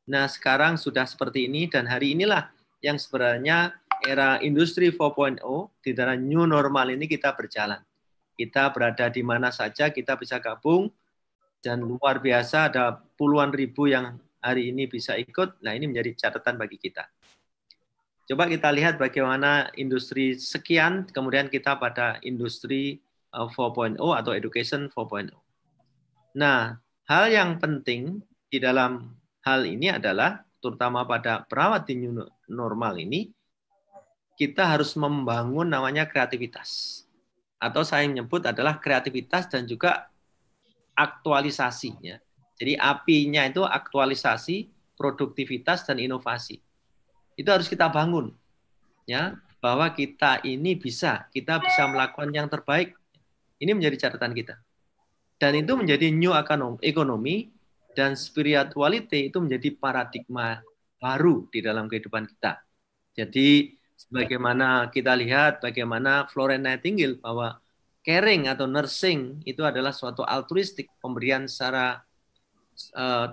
nah sekarang sudah seperti ini, dan hari inilah yang sebenarnya era industri 4.0, di dalam new normal ini kita berjalan. Kita berada di mana saja, kita bisa gabung, dan luar biasa ada puluhan ribu yang hari ini bisa ikut. Nah, ini menjadi catatan bagi kita. Coba kita lihat bagaimana industri sekian, kemudian kita pada industri 4.0 atau education 4.0. Nah, hal yang penting di dalam hal ini adalah, terutama pada perawat di new normal ini, kita harus membangun namanya kreativitas. Atau saya menyebut adalah kreativitas dan juga aktualisasinya. Jadi apinya itu aktualisasi, produktivitas, dan inovasi. Itu harus kita bangun, ya, bahwa kita ini kita bisa melakukan yang terbaik. Ini menjadi catatan kita. Dan itu menjadi new economy, dan spirituality itu menjadi paradigma baru di dalam kehidupan kita. Jadi sebagaimana kita lihat bagaimana Florence Nightingale bahwa caring atau nursing itu adalah suatu altruistik, pemberian secara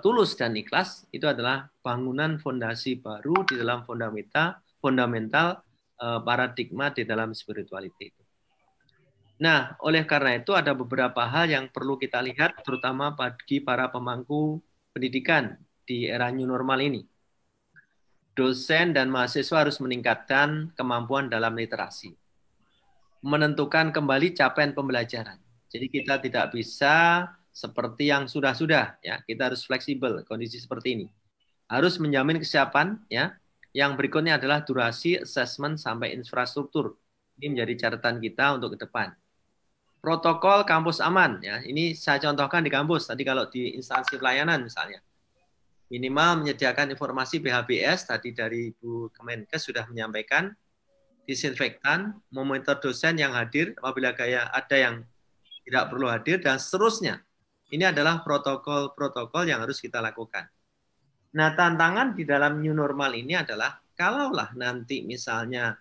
tulus dan ikhlas, itu adalah bangunan fondasi baru di dalam fundamental paradigma di dalam spirituality itu. Nah, oleh karena itu ada beberapa hal yang perlu kita lihat, terutama bagi para pemangku pendidikan di era new normal ini. Dosen dan mahasiswa harus meningkatkan kemampuan dalam literasi, menentukan kembali capaian pembelajaran. Jadi kita tidak bisa seperti yang sudah-sudah, ya. Kita harus fleksibel kondisi seperti ini. Harus menjamin kesiapan, ya. Yang berikutnya adalah durasi, assessment sampai infrastruktur. Ini menjadi catatan kita untuk ke depan. Protokol kampus aman, ya. Ini saya contohkan di kampus. Tadi kalau di instansi pelayanan misalnya, minimal menyediakan informasi BHBS, tadi dari Bu Kemenkes sudah menyampaikan, disinfektan, memonitor dosen yang hadir apabila ada yang tidak perlu hadir, dan seterusnya. Ini adalah protokol-protokol yang harus kita lakukan. Nah, tantangan di dalam new normal ini adalah, kalaulah nanti misalnya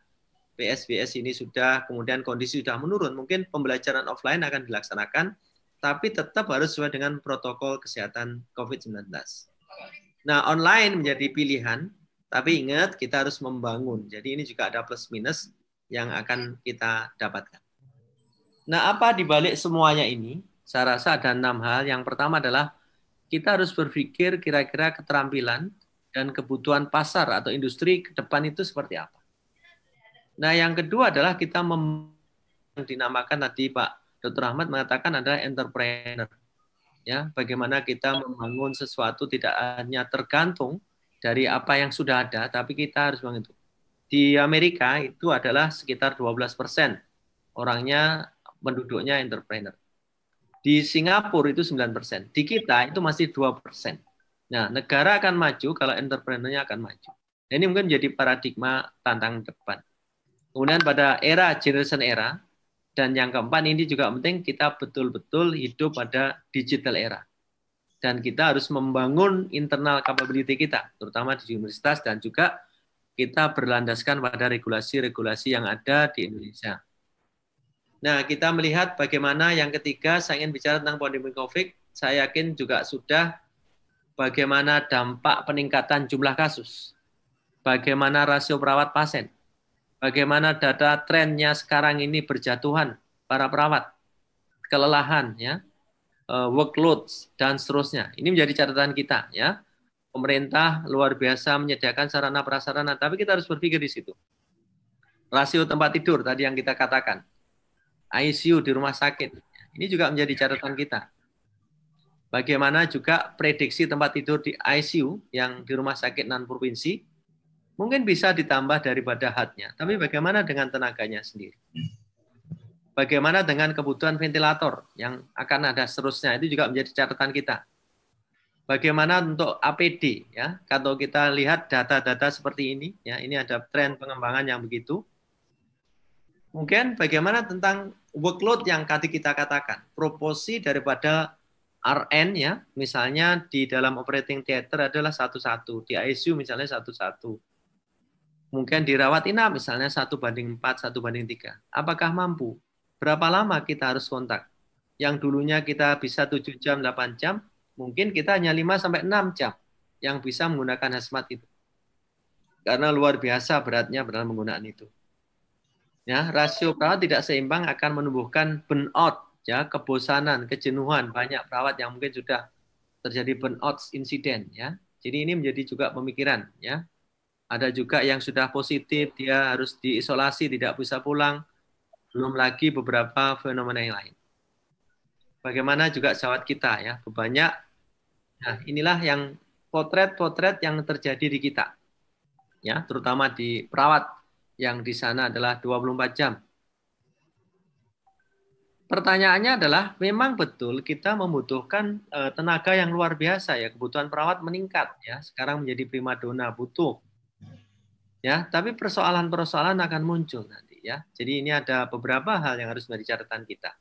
PSBS ini sudah, kemudian kondisi sudah menurun, mungkin pembelajaran offline akan dilaksanakan, tapi tetap harus sesuai dengan protokol kesehatan COVID-19. Nah, online menjadi pilihan, tapi ingat kita harus membangun. Jadi ini juga ada plus minus yang akan kita dapatkan. Nah, apa dibalik semuanya ini? Saya rasa ada 6 hal. Yang pertama adalah kita harus berpikir kira-kira keterampilan dan kebutuhan pasar atau industri ke depan itu seperti apa. Nah, yang kedua adalah kita dinamakan tadi Pak Dr. Ahmad mengatakan adalah entrepreneur. Ya, bagaimana kita membangun sesuatu tidak hanya tergantung dari apa yang sudah ada, tapi kita harus menghitung. Di Amerika itu adalah sekitar 12% orangnya, penduduknya entrepreneur. Di Singapura itu 9%. Di kita itu masih 2%. Nah, negara akan maju kalau entrepreneurnya akan maju. Nah, ini mungkin menjadi paradigma tantangan depan. Kemudian pada era generation era, dan yang keempat ini juga penting, kita betul-betul hidup pada digital era. Dan kita harus membangun internal capability kita, terutama di universitas, dan juga kita berlandaskan pada regulasi-regulasi yang ada di Indonesia. Nah, kita melihat bagaimana yang ketiga, saya ingin bicara tentang pandemi COVID. Saya yakin juga sudah bagaimana dampak peningkatan jumlah kasus, bagaimana rasio perawat pasien, bagaimana data trennya sekarang ini berjatuhan para perawat, kelelahan, ya, workload, dan seterusnya. Ini menjadi catatan kita, ya. Pemerintah luar biasa menyediakan sarana prasarana, tapi kita harus berpikir di situ. Rasio tempat tidur tadi yang kita katakan, ICU di rumah sakit, ini juga menjadi catatan kita. Bagaimana juga prediksi tempat tidur di ICU yang di rumah sakit non-provinsi, mungkin bisa ditambah daripada HAT-nya, tapi bagaimana dengan tenaganya sendiri? Bagaimana dengan kebutuhan ventilator yang akan ada seterusnya, itu juga menjadi catatan kita. Bagaimana untuk APD, ya? Kalau kita lihat data-data seperti ini, ya, ini ada tren pengembangan yang begitu. Mungkin bagaimana tentang workload yang tadi kita katakan, proporsi daripada RN ya, misalnya di dalam operating theater adalah 1:1, di ICU misalnya 1:1. Mungkin dirawat inap misalnya 1:4, 1:3. Apakah mampu? Berapa lama kita harus kontak? Yang dulunya kita bisa 7 jam, 8 jam, mungkin kita hanya 5-6 jam yang bisa menggunakan hazmat itu. Karena luar biasa beratnya dalam menggunakan itu. Ya, rasio perawat tidak seimbang akan menumbuhkan burnout, ya, kebosanan, kejenuhan. Banyak perawat yang mungkin sudah terjadi burnout insiden, ya. Jadi ini menjadi juga pemikiran, ya. Ada juga yang sudah positif, dia harus diisolasi, tidak bisa pulang. Belum lagi beberapa fenomena yang lain. Bagaimana juga sawat kita, ya, banyak. Nah, inilah yang potret-potret yang terjadi di kita, ya, terutama di perawat yang di sana adalah 24 jam. Pertanyaannya adalah, memang betul kita membutuhkan tenaga yang luar biasa, ya, kebutuhan perawat meningkat, ya, sekarang menjadi primadona, butuh, ya, tapi persoalan-persoalan akan muncul nanti, ya. Jadi ini ada beberapa hal yang harus menjadi catatan kita.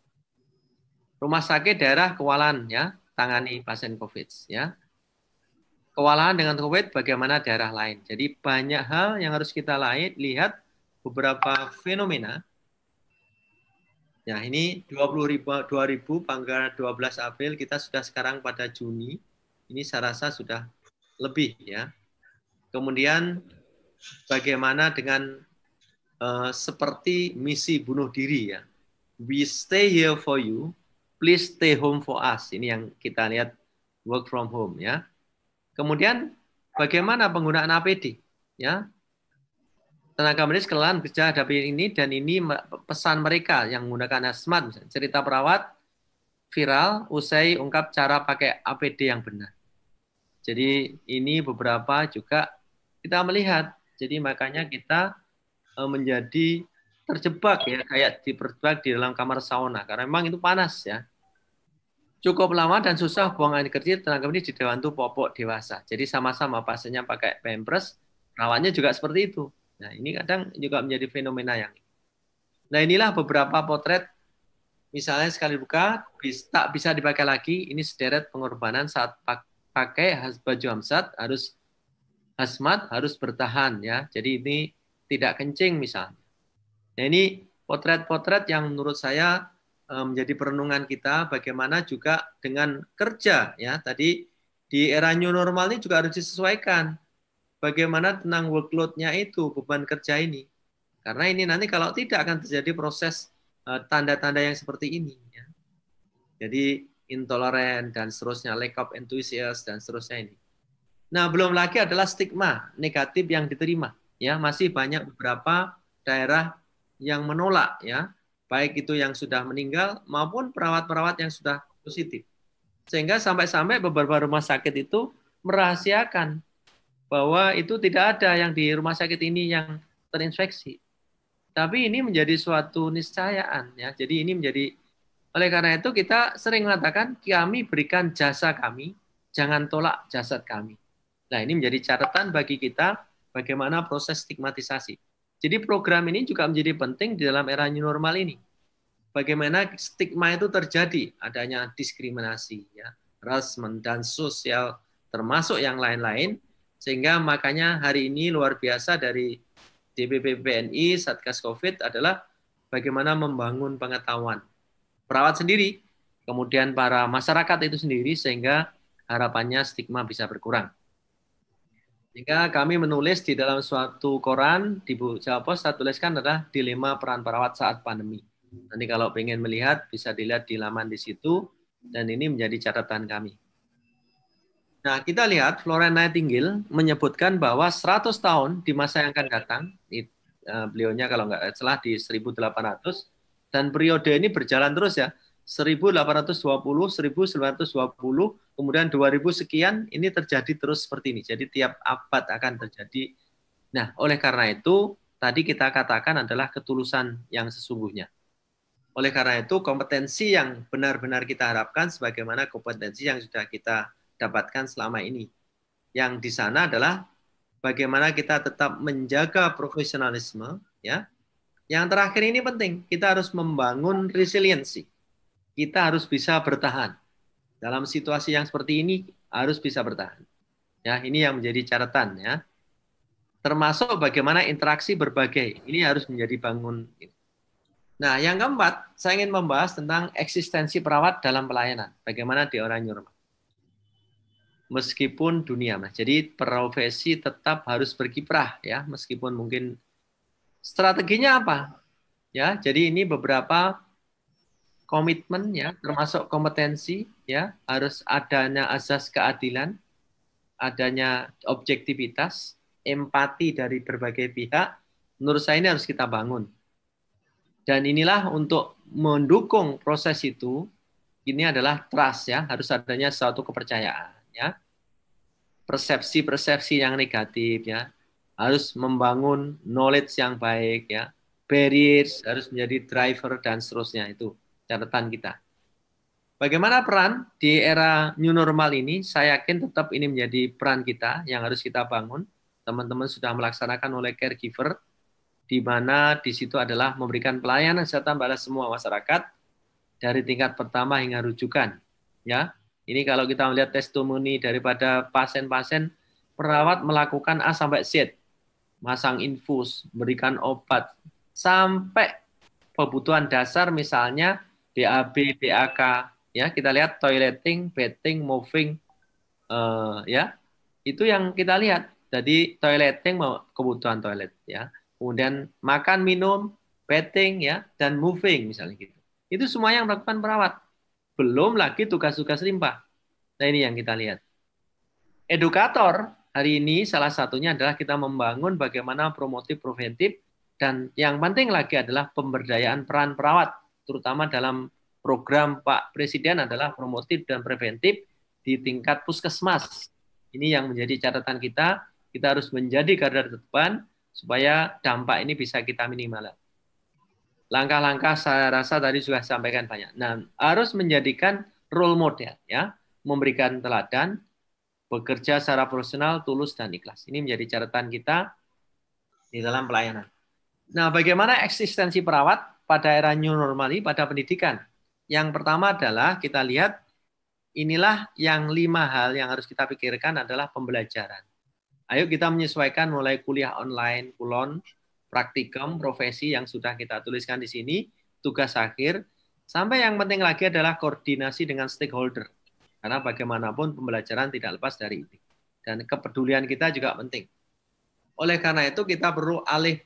Rumah sakit daerah kewalahan, ya, tangani pasien COVID, ya. Kewalahan dengan COVID bagaimana daerah lain. Jadi banyak hal yang harus kita lihat, beberapa fenomena. Nah, ini 20.000 tanggal 12 April, kita sudah sekarang pada Juni. Ini saya rasa sudah lebih, ya. Kemudian bagaimana dengan seperti misi bunuh diri, ya. We stay here for you, please stay home for us. Ini yang kita lihat, work from home, ya. Kemudian bagaimana penggunaan APD, ya. Tenaga medis kelelahan kerja hadapi ini, dan ini pesan mereka yang menggunakan hazmat. Cerita perawat viral usai ungkap cara pakai APD yang benar. Jadi ini beberapa juga kita melihat. Jadi makanya kita menjadi terjebak, ya, kayak terjebak di dalam kamar sauna karena memang itu panas, ya. Cukup lama dan susah buang air kecil, tenaga medis dibantu popok dewasa. Jadi sama-sama pasiennya pakai pampers, perawatnya juga seperti itu. Nah, ini kadang juga menjadi fenomena yang. Nah, inilah beberapa potret. Misalnya sekali buka, tak bisa dipakai lagi. Ini sederet pengorbanan saat pakai baju hazmat harus bertahan, ya. Jadi ini tidak kencing misalnya. Nah, ini potret-potret yang menurut saya menjadi perenungan kita. Bagaimana juga dengan kerja, ya. Tadi di era new normal ini juga harus disesuaikan. Bagaimana tentang workload-nya itu, beban kerja ini. Karena ini nanti kalau tidak akan terjadi proses tanda-tanda yang seperti ini, ya. Jadi intoleran dan seterusnya, lack of enthusiasm dan seterusnya ini. Nah, belum lagi adalah stigma negatif yang diterima, ya. Masih banyak beberapa daerah yang menolak, ya. Baik itu yang sudah meninggal maupun perawat-perawat yang sudah positif. Sehingga sampai-sampai beberapa rumah sakit itu merahasiakan bahwa itu tidak ada yang di rumah sakit ini yang terinfeksi. Tapi ini menjadi suatu niscayaan, ya. Jadi ini menjadi, oleh karena itu kita sering mengatakan, kami berikan jasa kami, jangan tolak jasad kami. Nah, ini menjadi catatan bagi kita bagaimana proses stigmatisasi. Jadi program ini juga menjadi penting di dalam era new normal ini. Bagaimana stigma itu terjadi, adanya diskriminasi, ya, harassment dan sosial, termasuk yang lain-lain. Sehingga makanya hari ini luar biasa dari DPP PNI Satgas COVID adalah bagaimana membangun pengetahuan perawat sendiri, kemudian para masyarakat itu sendiri, sehingga harapannya stigma bisa berkurang. Sehingga kami menulis di dalam suatu koran di Jawa Pos, saya tuliskan adalah dilema peran perawat saat pandemi. Nanti kalau ingin melihat bisa dilihat di laman di situ, dan ini menjadi catatan kami. Nah, kita lihat Florence Nightingale menyebutkan bahwa 100 tahun di masa yang akan datang, beliaunya kalau nggak salah di 1800, dan periode ini berjalan terus, ya, 1820, 1920, kemudian 2000 sekian, ini terjadi terus seperti ini. Jadi tiap abad akan terjadi. Nah, oleh karena itu, tadi kita katakan adalah ketulusan yang sesungguhnya. Oleh karena itu, kompetensi yang benar-benar kita harapkan sebagaimana kompetensi yang sudah kita dapatkan selama ini. Yang di sana adalah bagaimana kita tetap menjaga profesionalisme, ya. Yang terakhir ini penting, kita harus membangun resiliensi. Kita harus bisa bertahan. Dalam situasi yang seperti ini harus bisa bertahan. Ya, ini yang menjadi catatan ya. Termasuk bagaimana interaksi berbagai. Ini harus menjadi bangun. Nah, yang keempat, saya ingin membahas tentang eksistensi perawat dalam pelayanan. Bagaimana di era new normal. Meskipun dunia, Mas. Jadi profesi tetap harus berkiprah ya, meskipun mungkin strateginya apa? Ya, jadi ini beberapa komitmen ya, termasuk kompetensi ya, harus adanya asas keadilan, adanya objektivitas, empati dari berbagai pihak. Menurut saya ini harus kita bangun. Dan inilah untuk mendukung proses itu, ini adalah trust ya, harus adanya suatu kepercayaan ya. Persepsi-persepsi yang negatif ya, harus membangun knowledge yang baik ya. Barriers harus menjadi driver dan seterusnya, itu catatan kita. Bagaimana peran di era new normal ini? Saya yakin tetap ini menjadi peran kita yang harus kita bangun. Teman-teman sudah melaksanakan oleh caregiver, di mana di situ adalah memberikan pelayanan kesehatan pada semua masyarakat dari tingkat pertama hingga rujukan. Ya, ini kalau kita melihat testimoni daripada pasien-pasien, perawat melakukan A sampai Z, masang infus, memberikan obat, sampai kebutuhan dasar misalnya BAB, BAK, ya kita lihat toileting, bathing, moving, ya itu yang kita lihat. Jadi toileting kebutuhan toilet, ya. Kemudian makan, minum, bathing, ya, dan moving misalnya gitu. Itu semua yang melakukan perawat. Belum lagi tugas-tugas limpah. Nah ini yang kita lihat. Edukator hari ini salah satunya adalah kita membangun bagaimana promotif preventif, dan yang penting lagi adalah pemberdayaan peran perawat, terutama dalam program Pak Presiden adalah promotif dan preventif di tingkat puskesmas. Ini yang menjadi catatan kita. Kita harus menjadi garda terdepan supaya dampak ini bisa kita minimalkan. Langkah-langkah saya rasa tadi sudah sampaikan banyak. Nah, harus menjadikan role model, ya, memberikan teladan, bekerja secara profesional, tulus dan ikhlas. Ini menjadi catatan kita di dalam pelayanan. Nah, bagaimana eksistensi perawat pada era new normal ini pada pendidikan? Yang pertama adalah kita lihat inilah yang 5 hal yang harus kita pikirkan adalah pembelajaran. Ayo kita menyesuaikan mulai kuliah online, kulon, praktikum, profesi yang sudah kita tuliskan di sini, tugas akhir, sampai yang penting lagi adalah koordinasi dengan stakeholder. Karena bagaimanapun pembelajaran tidak lepas dari itu. Dan kepedulian kita juga penting. Oleh karena itu kita perlu alih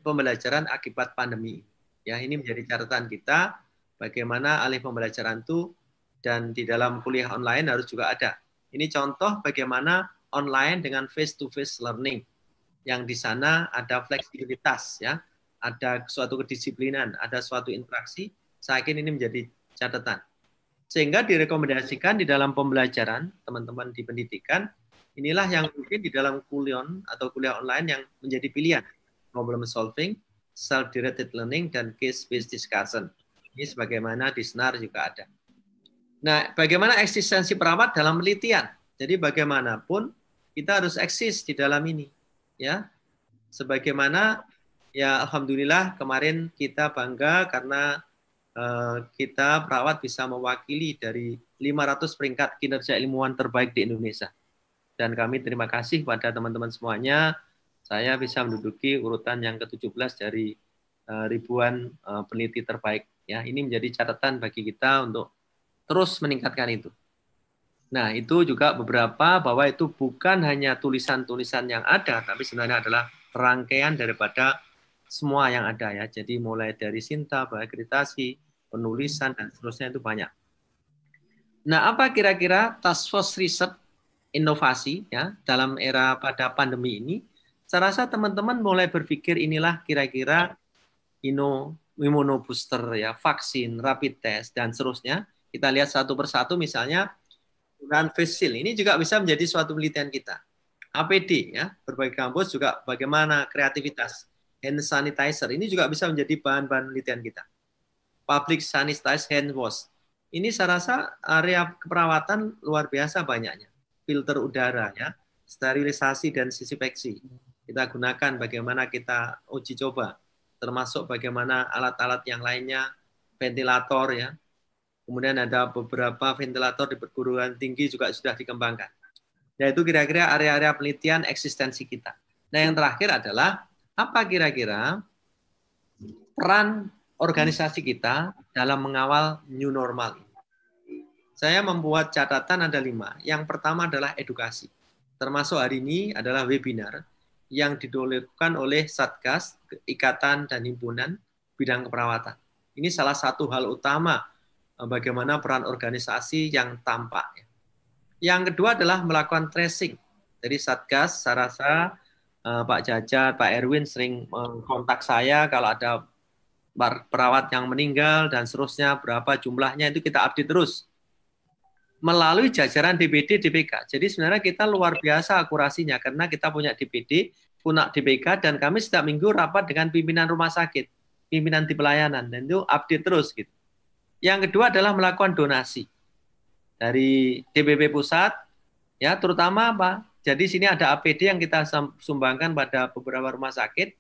pembelajaran akibat pandemi. Ya, ini menjadi catatan kita bagaimana alih pembelajaran itu, dan di dalam kuliah online harus juga ada. Ini contoh bagaimana online dengan face-to-face learning. Yang di sana ada fleksibilitas, ya, ada suatu kedisiplinan, ada suatu interaksi. Saya yakin ini menjadi catatan. Sehingga direkomendasikan di dalam pembelajaran teman-teman di pendidikan, inilah yang mungkin di dalam kuliah atau kuliah online yang menjadi pilihan. Problem solving, self-directed learning, dan case-based discussion. Ini sebagaimana di SNAR juga ada. Nah, bagaimana eksistensi perawat dalam penelitian? Jadi bagaimanapun kita harus eksis di dalam ini. Ya, sebagaimana ya alhamdulillah kemarin kita bangga karena kita perawat bisa mewakili dari 500 peringkat kinerja ilmuwan terbaik di Indonesia. Dan kami terima kasih pada teman-teman semuanya. Saya bisa menduduki urutan yang ke-17 dari ribuan peneliti terbaik. Ya, ini menjadi catatan bagi kita untuk terus meningkatkan itu. Nah, itu juga beberapa bahwa itu bukan hanya tulisan-tulisan yang ada, tapi sebenarnya adalah rangkaian daripada semua yang ada ya. Jadi mulai dari Sinta, akreditasi, penulisan, dan seterusnya itu banyak. Nah, apa kira-kira task force riset inovasi ya dalam era pada pandemi ini? Saya rasa teman-teman mulai berpikir inilah kira-kira immunobooster ya, vaksin, rapid test, dan seterusnya. Kita lihat satu persatu misalnya penggunaan face shield ini juga bisa menjadi suatu penelitian kita. APD ya, berbagai kampus juga bagaimana kreativitas. Hand sanitizer ini juga bisa menjadi bahan-bahan penelitian kita. Public sanitize hand wash. Ini saya rasa area keperawatan luar biasa banyaknya. Filter udara ya, sterilisasi dan disinfeksi. Kita gunakan bagaimana kita uji coba, termasuk bagaimana alat-alat yang lainnya, ventilator ya. Kemudian ada beberapa ventilator di perguruan tinggi juga sudah dikembangkan. Yaitu kira-kira area-area penelitian eksistensi kita. Nah, yang terakhir adalah apa kira-kira peran organisasi kita dalam mengawal new normal. Saya membuat catatan ada 5. Yang pertama adalah edukasi. Termasuk hari ini adalah webinar yang dilakukan oleh Satgas, Ikatan dan Himpunan Bidang Keperawatan. Ini salah satu hal utama bagaimana peran organisasi yang tampak. Yang kedua adalah melakukan tracing. Jadi Satgas, saya rasa Pak Jajat, Pak Erwin sering kontak saya kalau ada perawat yang meninggal dan seterusnya, berapa jumlahnya itu kita update terus. Melalui jajaran DPD, DPK. Jadi sebenarnya kita luar biasa akurasinya karena kita punya DPD, punya DPK, dan kami setiap minggu rapat dengan pimpinan rumah sakit, pimpinan di pelayanan, dan itu update terus. Gitu. Yang kedua adalah melakukan donasi. Dari DPP pusat, ya terutama apa? Jadi sini ada APD yang kita sumbangkan pada beberapa rumah sakit.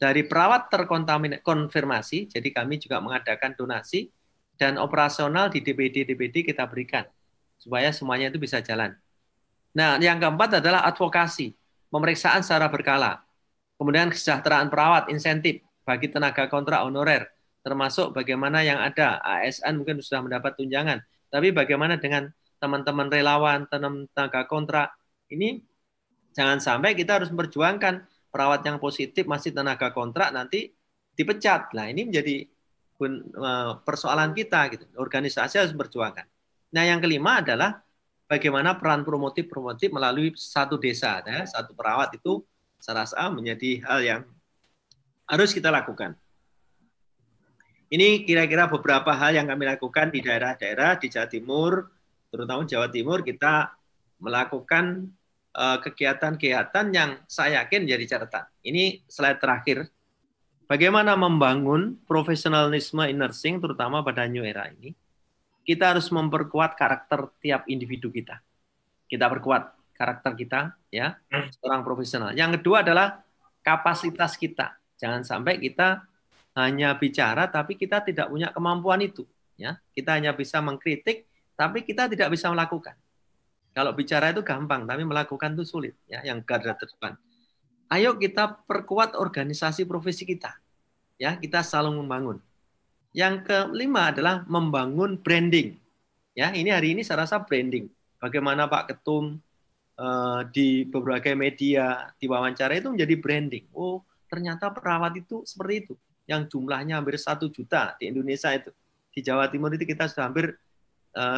Dari perawat terkonfirmasi, jadi kami juga mengadakan donasi, dan operasional di DPD kita berikan, supaya semuanya itu bisa jalan. Nah, yang keempat adalah advokasi, pemeriksaan secara berkala. Kemudian kesejahteraan perawat, insentif bagi tenaga kontrak honorer, termasuk bagaimana yang ada, ASN mungkin sudah mendapat tunjangan, tapi bagaimana dengan teman-teman relawan, tenaga kontrak, ini jangan sampai kita harus memperjuangkan perawat yang positif masih tenaga kontrak nanti dipecat. Nah, ini menjadi persoalan kita, gitu. Organisasi harus memperjuangkan. Nah, yang kelima adalah bagaimana peran promotif melalui satu desa, ya. Satu perawat itu saya rasa menjadi hal yang harus kita lakukan. Ini kira-kira beberapa hal yang kami lakukan di daerah-daerah di Jawa Timur, terutama Jawa Timur, kita melakukan kegiatan-kegiatan yang saya yakin menjadi catatan. Ini slide terakhir. Bagaimana membangun profesionalisme in nursing, terutama pada new era ini. Kita harus memperkuat karakter tiap individu kita. Kita perkuat karakter kita, ya, seorang profesional. Yang kedua adalah kapasitas kita. Jangan sampai kita hanya bicara, tapi kita tidak punya kemampuan itu. Ya, kita hanya bisa mengkritik, tapi kita tidak bisa melakukan. Kalau bicara itu gampang, tapi melakukan itu sulit. Ya, yang garda terdepan. Ayo kita perkuat organisasi profesi kita. Ya, kita selalu membangun. Yang kelima adalah membangun branding. Ya, ini hari ini saya rasa branding. Bagaimana Pak Ketum di beberapa media diwawancara itu menjadi branding. Oh, ternyata perawat itu seperti itu. Yang jumlahnya hampir 1 juta di Indonesia itu. Di Jawa Timur itu kita sudah hampir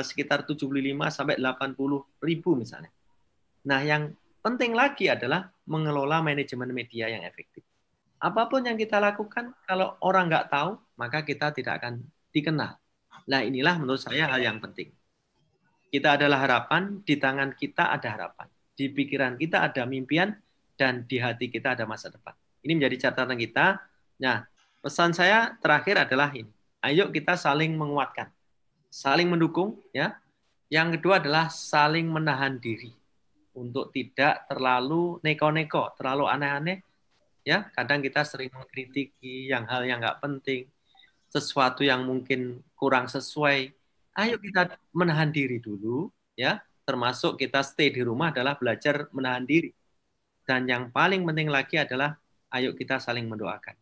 sekitar 75 sampai 80 ribu misalnya. Nah, yang penting lagi adalah mengelola manajemen media yang efektif. Apapun yang kita lakukan, kalau orang nggak tahu, maka kita tidak akan dikenal. Nah, inilah menurut saya hal yang penting. Kita adalah harapan, di tangan kita ada harapan. Di pikiran kita ada mimpian, dan di hati kita ada masa depan. Ini menjadi catatan kita. Nah, pesan saya terakhir adalah ini. Ayo kita saling menguatkan. Saling mendukung, ya. Yang kedua adalah saling menahan diri untuk tidak terlalu neko-neko, terlalu aneh-aneh. Ya, kadang kita sering mengkritiki hal yang nggak penting, sesuatu yang mungkin kurang sesuai. Ayo kita menahan diri dulu, ya. Termasuk kita stay di rumah adalah belajar menahan diri. Dan yang paling penting lagi adalah ayo kita saling mendoakan.